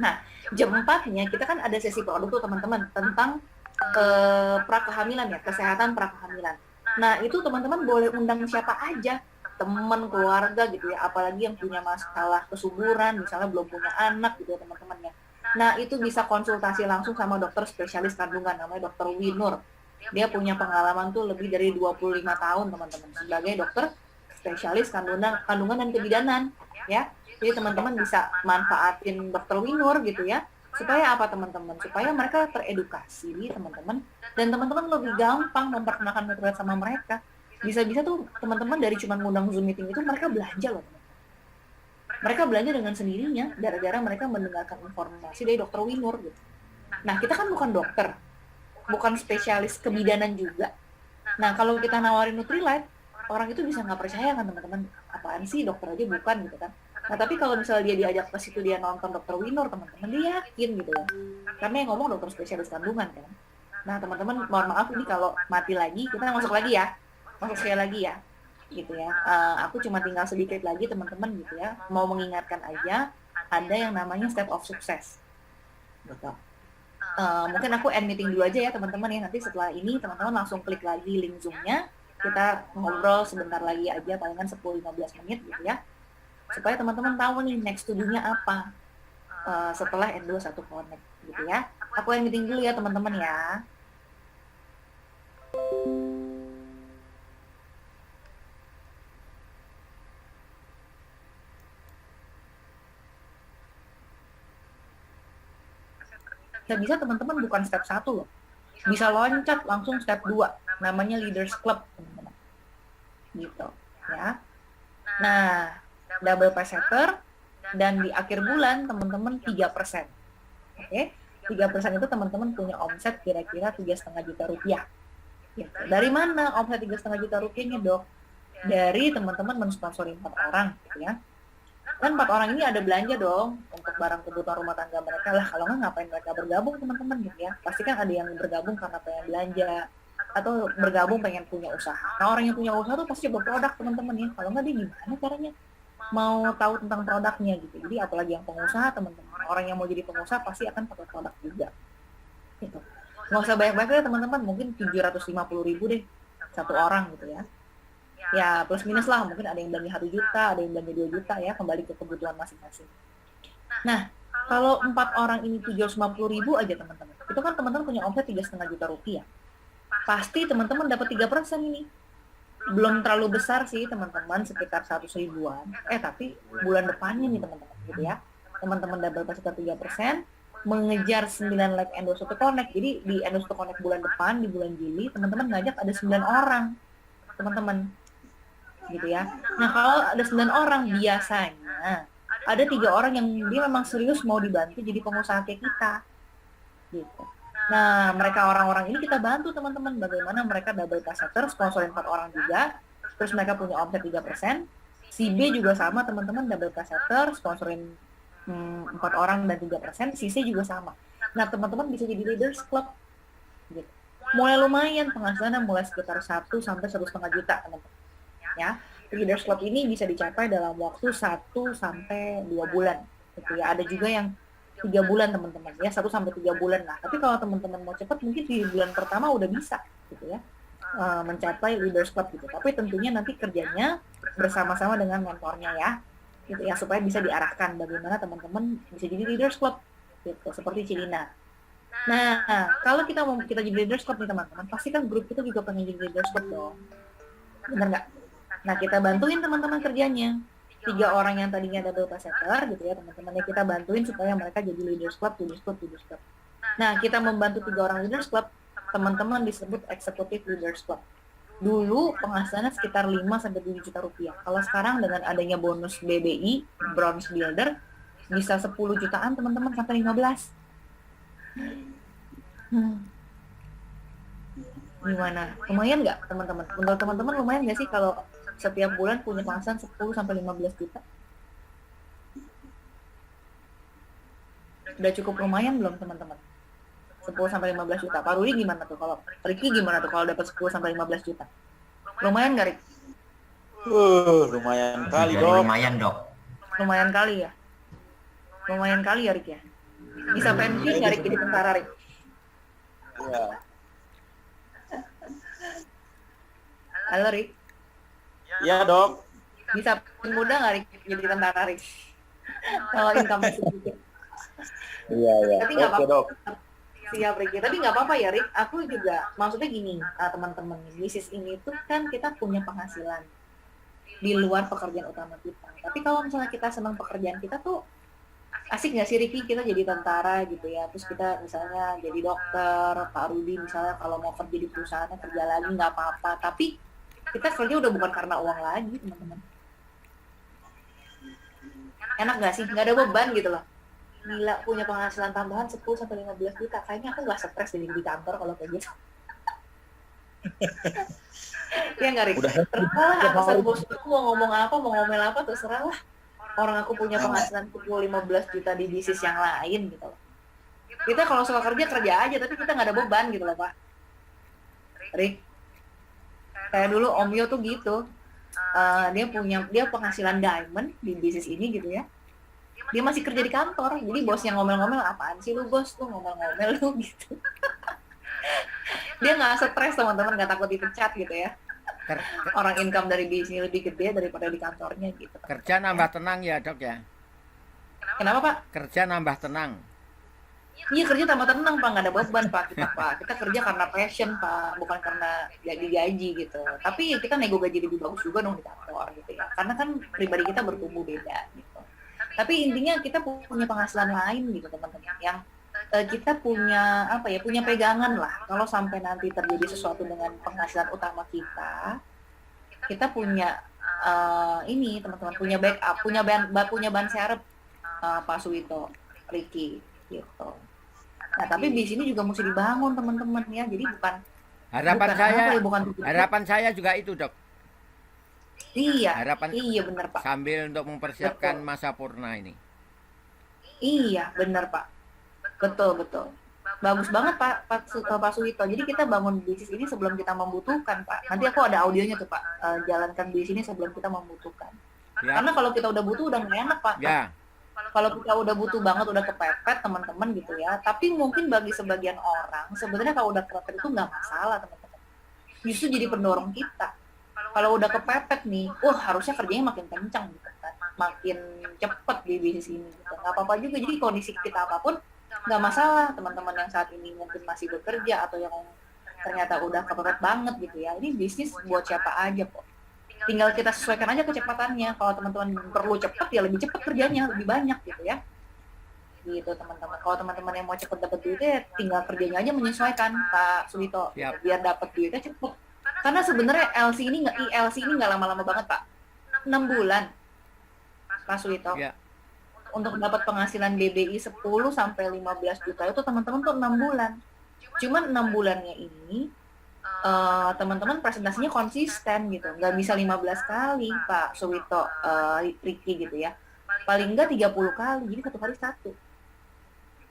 S1: Nah, jam 4-nya kita kan ada sesi produk tuh teman-teman tentang prakehamilan ya, kesehatan prakehamilan. Nah, itu teman-teman boleh undang siapa aja, teman, keluarga gitu ya, apalagi yang punya masalah kesuburan, misalnya belum punya anak gitu ya teman-teman ya. Nah, itu bisa konsultasi langsung sama dokter spesialis kandungan, namanya Dr. Winur. Dia punya pengalaman tuh lebih dari 25 tahun teman-teman sebagai dokter spesialis kandungan dan kebidanan ya. Jadi teman-teman bisa manfaatin Dr. Winur gitu ya. Supaya apa teman-teman? Supaya mereka teredukasi teman-teman, dan teman-teman lebih gampang memperkenalkan metode sama mereka. Bisa-bisa tuh teman-teman dari cuma ngundang Zoom meeting itu mereka belanja loh. Mereka belanja dengan sendirinya gara-gara mereka mendengarkan informasi dari Dr. Winur gitu. Nah, kita kan bukan dokter, bukan spesialis kebidanan juga. Nah, kalau kita nawarin Nutrilite, orang itu bisa nggak percaya kan teman-teman, apaan sih dokter aja bukan gitu kan. Nah tapi kalau misalnya dia diajak ke situ, dia nonton Dr. Winur teman-teman, dia yakin gitu ya, karena yang ngomong dokter spesialis kandungan kan. Nah teman-teman mohon maaf ini kalau mati lagi, kita masuk lagi ya, masuk sekali lagi ya gitu ya. Aku cuma tinggal sedikit lagi teman-teman gitu ya, mau mengingatkan aja ada yang namanya step of success gitu. Mungkin aku end meeting dulu aja ya teman-teman ya, nanti setelah ini teman-teman langsung klik lagi link Zoom-nya, kita ngobrol sebentar lagi aja, palingan 10-15 menit gitu ya, supaya teman-teman tahu nih next to-do-nya apa setelah Endo1 Connect gitu ya. Aku yang meeting dulu ya teman-teman ya. Bisa teman-teman bukan step 1 loh, bisa loncat langsung step 2, namanya Leaders Club teman-teman gitu ya. Nah, double pass setter dan di akhir bulan teman-teman 3%. Oke, 3% itu teman-teman punya omset kira-kira 3,5 juta rupiah. Gitu. Dari mana omset 3,5 juta rupiahnya, Dok? Dari teman-teman mensponsori 4 orang, gitu ya. Kan 4 orang ini ada belanja dong untuk barang kebutuhan rumah tangga mereka lah. Kalau nggak ngapain mereka bergabung teman-teman gitu ya. Pasti kan ada yang bergabung karena pengen belanja atau bergabung pengen punya usaha. Nah orang yang punya usaha tuh pasti berproduk teman-teman ya. Kalau nggak dia gimana caranya mau tahu tentang produknya gitu. Jadi apalagi yang pengusaha teman-teman. Orang yang mau jadi pengusaha pasti akan pakai produk juga. Gitu. Nggak usah banyak-banyak deh teman-teman. Mungkin 750.000 deh satu orang gitu ya. Ya plus minus lah, mungkin ada yang belanja 1 juta, ada yang belanja 2 juta ya, kembali ke kebutuhan masing-masing. Nah, kalau 4 orang ini 750.000 aja teman-teman, itu kan teman-teman punya omset 3,5 juta rupiah. Pasti teman-teman dapat 3% ini. Belum terlalu besar sih teman-teman, sekitar 100 ribuan. Tapi bulan depannya nih teman-teman gitu ya. Teman-teman double sekitar 3%, mengejar 9 like Endo1 Connect. Jadi di Endo1 Connect bulan depan, di bulan Juli, teman-teman ngajak ada 9 orang teman-teman. Gitu ya. Nah kalau ada 9 orang biasanya ada 3 orang yang dia memang serius mau dibantu jadi pengusaha kayak kita gitu. Nah mereka orang-orang ini kita bantu teman-teman bagaimana mereka double cash setter, sponsorin 4 orang juga, terus mereka punya omset 3%. Si B juga sama teman-teman, double cash setter, sponsorin 4 orang dan 3%, si C juga sama. Nah teman-teman bisa jadi leaders club gitu. Mulai lumayan penghasilannya mulai sekitar 1 sampai 1,5 juta teman-teman. Ya, Leaders Club ini bisa dicapai dalam waktu 1 sampai 2 bulan gitu ya. Ada juga yang 3 bulan teman-teman ya, 1 sampai 3 bulan lah. Tapi kalau teman-teman mau cepat mungkin di bulan pertama udah bisa gitu ya. Mencapai Leaders Club gitu. Tapi tentunya nanti kerjanya bersama-sama dengan mentornya ya. Gitu ya, supaya bisa diarahkan bagaimana teman-teman bisa jadi Leaders Club gitu, seperti Cilina. Nah, kalau kita mau kita jadi Leaders Club nih teman-teman, pasti kan grup kita juga pengen jadi Leaders Club dong. Benar nggak? Nah, kita bantuin teman-teman kerjanya. 3 orang yang tadinya double cash setter gitu ya, teman-temannya kita bantuin supaya mereka jadi leaders club. Nah, kita membantu 3 orang leaders club, teman-teman disebut executive leaders club. Dulu penghasilannya sekitar 5 sampai 7 juta rupiah. Kalau sekarang dengan adanya bonus BBI, Bronze Builder, bisa 10 jutaan teman-teman sampai 15. Gimana? Lumayan nggak teman-teman? Menurut teman-teman lumayan nggak sih kalau setiap bulan punya penghasilan 10 sampai 15 juta? Udah cukup lumayan belum teman-teman? 10 sampai 15 juta. Pak Rudi gimana tuh? Kalau Ricky gimana tuh kalau dapat 10 sampai 15 juta? Lumayan nggak, Rik?
S5: Lumayan kali,
S4: Jadi
S5: Dok.
S4: lumayan, Dok.
S1: Lumayan kali ya? Lumayan kali ya, Rik ya? Bisa pensiun nggak, Rik, jadi tentara, Rik?
S5: Iya.
S1: Halo, Rik?
S5: Iya, Dok.
S1: Bisa muda nggak, Rik, jadi tentara, Rik? Kalau income sedikit.
S5: Iya.
S1: Tapi nggak
S5: Oke,
S1: apa-apa.
S5: Dok.
S1: Siap, Rik. Tapi nggak apa-apa ya, Rik. Aku juga, maksudnya gini, teman-teman. Bisnis ini tuh kan kita punya penghasilan di luar pekerjaan utama kita. Tapi kalau misalnya kita senang pekerjaan kita tuh, asik nggak sih, Ricky, kita jadi tentara gitu ya. Terus kita misalnya jadi dokter, Pak Rudi misalnya kalau mau kerja di perusahaannya kerja lagi nggak apa-apa. Tapi kita kerja udah bukan karena uang lagi, teman-teman. Enak nggak sih? Nggak ada beban gitu loh. Gila, punya penghasilan tambahan 10 sampai 15 juta. Kayaknya aku nggak stres di kantor kalau kayak gitu. Iya nggak, Rik? Terserah lah, atasan bos aku mau ngomong apa, mau ngomel apa, terserah lah. Orang aku punya penghasilan 10-15 juta di bisnis yang lain gitu loh. Kita kalau suka kerja aja, tapi kita nggak ada beban gitu loh, Pak. Rik, kayak dulu Om Yo tuh gitu. Dia penghasilan diamond di bisnis ini gitu ya. Dia masih kerja di kantor, jadi bos yang ngomel-ngomel, apaan sih lu bos, lu ngomel-ngomel lu gitu. Dia nggak stres teman-teman, nggak takut dipecat gitu ya. Orang income dari bisnis lebih gede daripada di kantornya gitu.
S6: Kerja nambah tenang ya, Dok ya?
S1: Kenapa, Pak?
S6: Kerja nambah tenang.
S1: Iya, kerja tambah tenang, Pak, nggak ada beban, Pak. Kita kerja karena passion, Pak, bukan karena gaji gitu. Tapi kita nego gaji lebih bagus juga dong di kantor gitu ya. Karena kan pribadi kita bertumbuh beda gitu. Tapi intinya kita punya penghasilan lain gitu, teman-teman, yang kita punya punya pegangan lah. Kalau sampai nanti terjadi sesuatu dengan penghasilan utama kita punya ini teman-teman, punya backup, punya ban serep Pak Suwito, Ricky gitu. Nah tapi bisnis ini juga mesti dibangun teman-teman ya, jadi bukan
S6: Harapan
S1: bukan
S6: saya,
S1: apa ya, bukan
S6: harapan saya juga itu, Dok.
S1: iya
S6: Harapan
S1: iya benar Pak,
S6: sambil untuk mempersiapkan
S1: betul.
S6: masa purna ini.
S1: Iya benar Pak, betul. Bagus banget Pak Suwito. Jadi kita bangun bisnis ini sebelum kita membutuhkan Pak. Nanti aku ada audionya tuh Pak. Jalankan bisnis ini sebelum kita membutuhkan.
S6: Ya,
S1: Karena kalau kita udah butuh udah nggak enak Pak.
S6: ya,
S1: Kalau kita udah butuh banget, udah kepepet teman-teman gitu ya. Tapi mungkin bagi sebagian orang sebenarnya kalau udah kepepet itu nggak masalah teman-teman. Justru jadi pendorong kita. Kalau udah kepepet nih, harusnya kerjanya makin kencang gitu kan. Makin cepet di bisnis ini gitu. Nggak apa-apa juga. Jadi kondisi kita apapun nggak masalah teman-teman yang saat ini mungkin masih bekerja atau yang ternyata udah kepepet banget gitu ya. Ini bisnis buat siapa aja kok. Tinggal kita sesuaikan aja kecepatannya. Kalau teman-teman perlu cepat ya lebih cepat kerjanya, lebih banyak gitu ya. Gitu teman-teman. Kalau teman-teman yang mau cepat dapat duitnya, tinggal kerjanya aja menyesuaikan Pak Suwito.
S6: Siap.
S1: Biar dapat duitnya cepat. Karena sebenarnya ILC ini nggak lama-lama banget Pak. 6 bulan Pak Suwito.
S6: ya.
S1: Untuk dapat penghasilan DBI 10 sampai 15 juta itu teman-teman tuh 6 bulan. Cuman 6 bulannya ini teman-teman presentasinya konsisten gitu. Nggak bisa 15 kali Pak Suwito, Ricky gitu ya. Paling nggak 30 kali, jadi satu hari satu.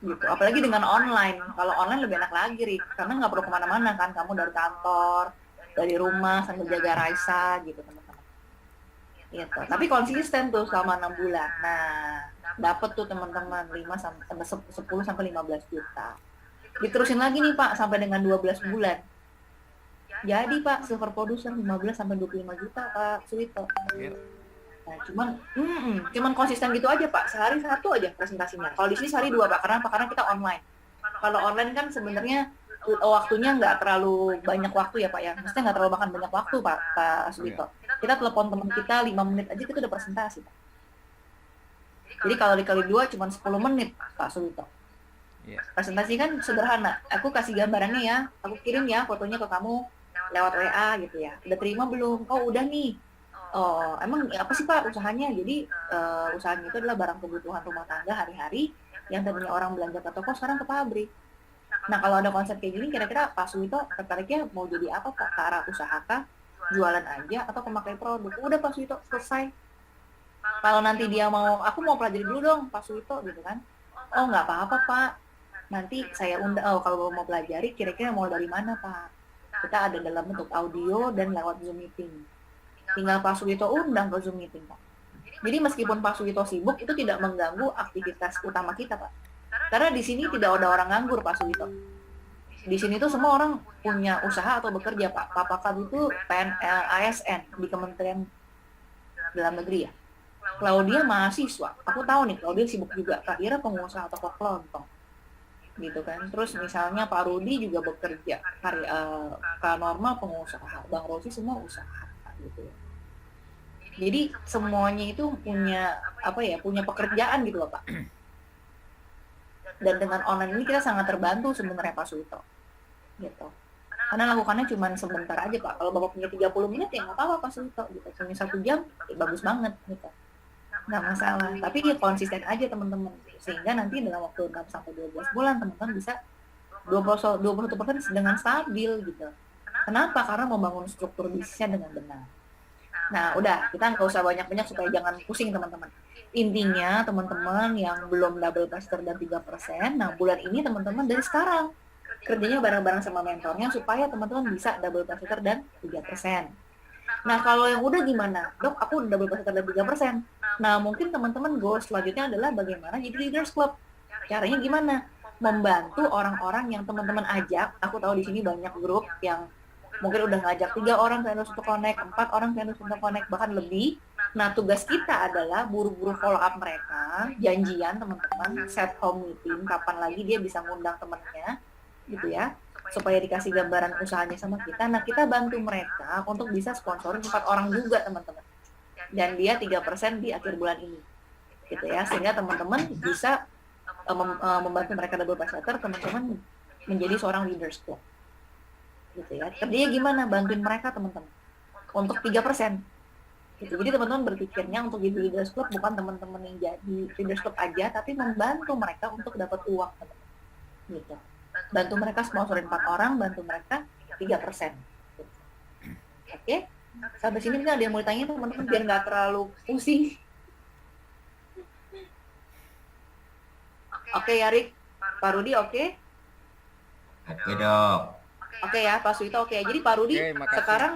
S1: Gitu. Apalagi dengan online. Kalau online lebih enak lagi, Rik. Karena nggak perlu kemana-mana kan. Kamu dari kantor, dari rumah, sambil jaga Raisa gitu teman-teman. Gitu. Tapi konsisten tuh selama 6 bulan. Nah, dapat tuh teman-teman 10 sampai 15 juta. Diterusin lagi nih Pak sampai dengan 12 bulan. Jadi Pak silver producer 15 sampai 25 juta Pak Suwito.
S6: Ya.
S1: Nah, cuman konsisten gitu aja Pak. Sehari satu aja presentasinya. Kalau di sini sehari 2 Pak. Karena kita online. Kalau online kan sebenarnya waktunya nggak terlalu banyak waktu ya Pak ya. Maksudnya nggak terlalu makan banyak waktu Pak Suwito. Kita telepon teman kita 5 menit aja kita udah presentasi Pak. Jadi kalau dikali 2 cuma 10 menit Pak Suwito.
S6: Ya.
S1: Presentasi kan sederhana. Aku kasih gambarannya ya. Aku kirim ya fotonya ke kamu lewat WA gitu ya. Udah terima belum? Oh udah nih. Oh emang apa sih Pak usahanya? Jadi usahanya itu adalah barang kebutuhan rumah tangga hari-hari yang tadinya orang belanja ke toko sekarang ke pabrik. Nah kalau ada konsep kayak gini kira-kira Pak Suwito tertariknya mau jadi apa Pak? Ke arah usaha kah? Jualan aja atau pemakai produk? Udah Pak Suwito selesai. Kalau nanti dia mau, aku mau pelajari dulu dong Pak Suwito gitu kan. Oh nggak apa-apa Pak. Nanti saya undang, kalau mau pelajari kira-kira mau dari mana Pak? Kita ada dalam bentuk audio dan lewat Zoom meeting. Tinggal Pak Suwito undang ke Zoom meeting Pak. Jadi meskipun Pak Suwito sibuk itu tidak mengganggu aktivitas utama kita Pak. Karena di sini tidak ada orang nganggur Pak Suwito. Di sini tuh semua orang punya usaha atau bekerja Pak. Papa Kab itu ASN di Kementerian Dalam Negeri ya. Claudia mahasiswa. Aku tahu nih Claudia sibuk juga. Kak Ira pengusaha toko kelontong. Gitu kan. Terus misalnya Pak Rudi juga bekerja. Kak Norma pengusaha. Bang Rosi semua usaha gitu ya. Jadi semuanya itu punya punya pekerjaan gitu loh Pak. Dan dengan online ini kita sangat terbantu sebenarnya Pak Suwito. Gitu. Karena lakukannya cuma sebentar aja Pak. Kalau Bapak punya 30 menit ya nggak apa-apa Pak Suwito. Gitu. Punya 1 jam ya bagus banget gitu. Nggak masalah. Tapi ya konsisten aja teman-teman. Sehingga nanti dalam waktu 6 sampai 12 bulan teman-teman bisa 21% dengan stabil gitu. Kenapa? Karena membangun struktur bisnisnya dengan benar. Nah, udah, kita nggak usah banyak-banyak supaya jangan pusing teman-teman. Intinya teman-teman yang belum double plaster dan 3%, nah bulan ini teman-teman dari sekarang kerjanya bareng-bareng sama mentornya supaya teman-teman bisa double plaster dan 3%. Nah, kalau yang udah gimana? Dok, aku udah double plaster dan 3%. Nah, mungkin teman-teman goals selanjutnya adalah bagaimana jadi leaders club. Caranya gimana? Membantu orang-orang yang teman-teman ajak. Aku tahu di sini banyak grup yang mungkin udah ngajak 3 orang ke Endorse untuk Connect, 4 orang ke Endorse untuk Connect, bahkan lebih. Nah, tugas kita adalah buru-buru follow up mereka, janjian teman-teman, set home meeting, kapan lagi dia bisa ngundang temannya, gitu ya, supaya dikasih gambaran usahanya sama kita. Nah, kita bantu mereka untuk bisa sponsorin 4 orang juga teman-teman. Dan dia 3% di akhir bulan ini, gitu ya, sehingga teman-teman bisa membantu mereka double plaster, teman-teman menjadi seorang leaders club. Gitu ya. Kerjanya gimana? Bantuin mereka teman-teman untuk 3%. gitu. Jadi teman-teman berpikirnya untuk jadi Leaders Club bukan teman-teman yang jadi Leaders Club aja, tapi membantu mereka untuk dapat uang, teman-teman. Gitu. Bantu mereka sponsorin 4 orang, bantu mereka 3%. Oke? Sampai sini mungkin ada yang mau ditanya teman-teman biar nggak terlalu pusing. Oke ya Rik, Pak Rudi oke?
S4: Oke, Dok.
S1: Oke ya, Pak Suito oke. Jadi Pak Rudi
S6: Oke, makasih.
S1: sekarang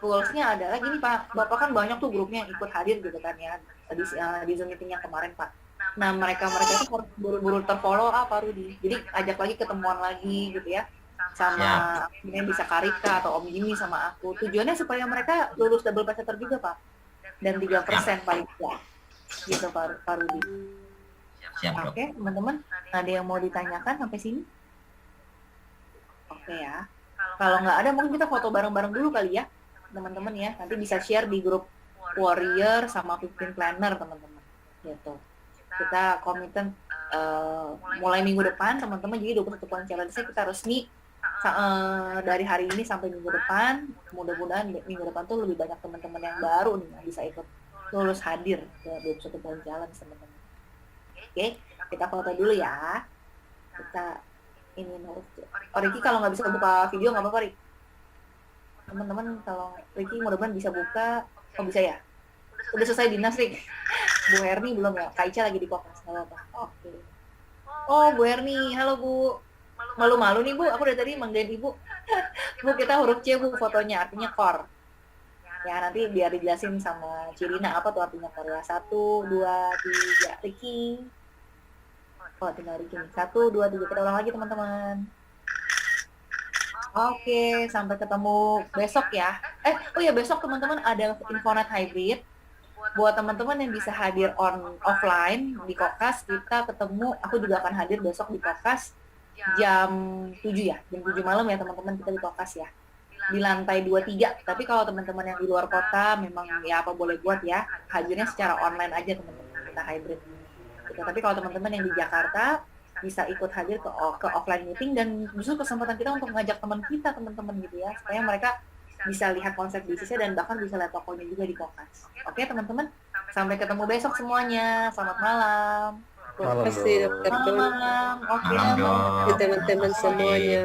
S1: goals-nya adalah gini Pak, Bapak kan banyak tuh grupnya yang ikut hadir gitu kan ya di Zoom meeting yang kemarin Pak. Nah mereka itu harus buru-buru terfollow Pak Rudi. Jadi ajak lagi ketemuan lagi gitu ya sama mungkin bisa Karika atau Om Jimmy sama aku. Tujuannya supaya mereka lulus double passeter juga Pak. Dan 3% paling tidak. Gitu Pak Rudi.
S4: Siap, Dok.
S1: Oke teman-teman, ada yang mau ditanyakan sampai sini? Oke ya. Kalau nggak ada mungkin kita foto bareng-bareng dulu kali ya, teman-teman ya. Nanti bisa share di grup Warrior sama 15 Planner teman-teman. Gitu. Kita komiten mulai minggu depan teman-teman. Jadi 21 poin challenge-nya kita resmi dari hari ini sampai minggu depan. Mudah-mudahan minggu depan tuh lebih banyak teman-teman yang baru nih yang bisa ikut lulus hadir ke 21 poin challenge teman-teman. Oke, kita foto dulu ya. Kita ini Ricky kalau nggak bisa buka video nggak apa-apa Ricky. Teman-teman kalau Ricky mudah-mudahan bisa buka. Oh bisa ya? Udah selesai dinas Rick. Bu Erni belum ya? Kak Ica lagi di kokas. Nggak apa-apa. Oke. Oh Bu Erni, halo Bu. Malu-malu nih Bu, aku dari tadi manggilin Ibu. Bu kita huruf C Bu fotonya, artinya core. Ya nanti biar dijelasin sama Cirina apa tuh artinya core ya. 1, 2, 3, Ricky. Oh tinggal Ricky nih. 1, 2, 3, kita ulang lagi teman-teman. Oke, sampai ketemu besok ya. Oh ya besok teman-teman ada Infonet Hybrid. Buat teman-teman yang bisa hadir offline di Kokas, kita ketemu, aku juga akan hadir besok di Kokas jam 7 ya, jam 7 malam ya teman-teman kita di Kokas ya. Di lantai 23, tapi kalau teman-teman yang di luar kota memang ya apa boleh buat ya, hadirnya secara online aja teman-teman, kita hybrid. Gitu. Tapi kalau teman-teman yang di Jakarta bisa ikut hadir ke offline meeting dan justru kesempatan kita untuk mengajak teman kita teman-teman gitu ya, supaya mereka bisa lihat konsep bisnisnya dan bahkan bisa lihat tokonya juga di Kokas. Oke teman-teman, sampai ketemu besok semuanya. Selamat malam.
S3: Malam,
S2: Terima kasih
S3: Dok.
S2: Dokter
S1: Selamat
S2: Don.
S1: malam. Oke.
S4: Malam, Dok.
S2: Teman-teman semuanya.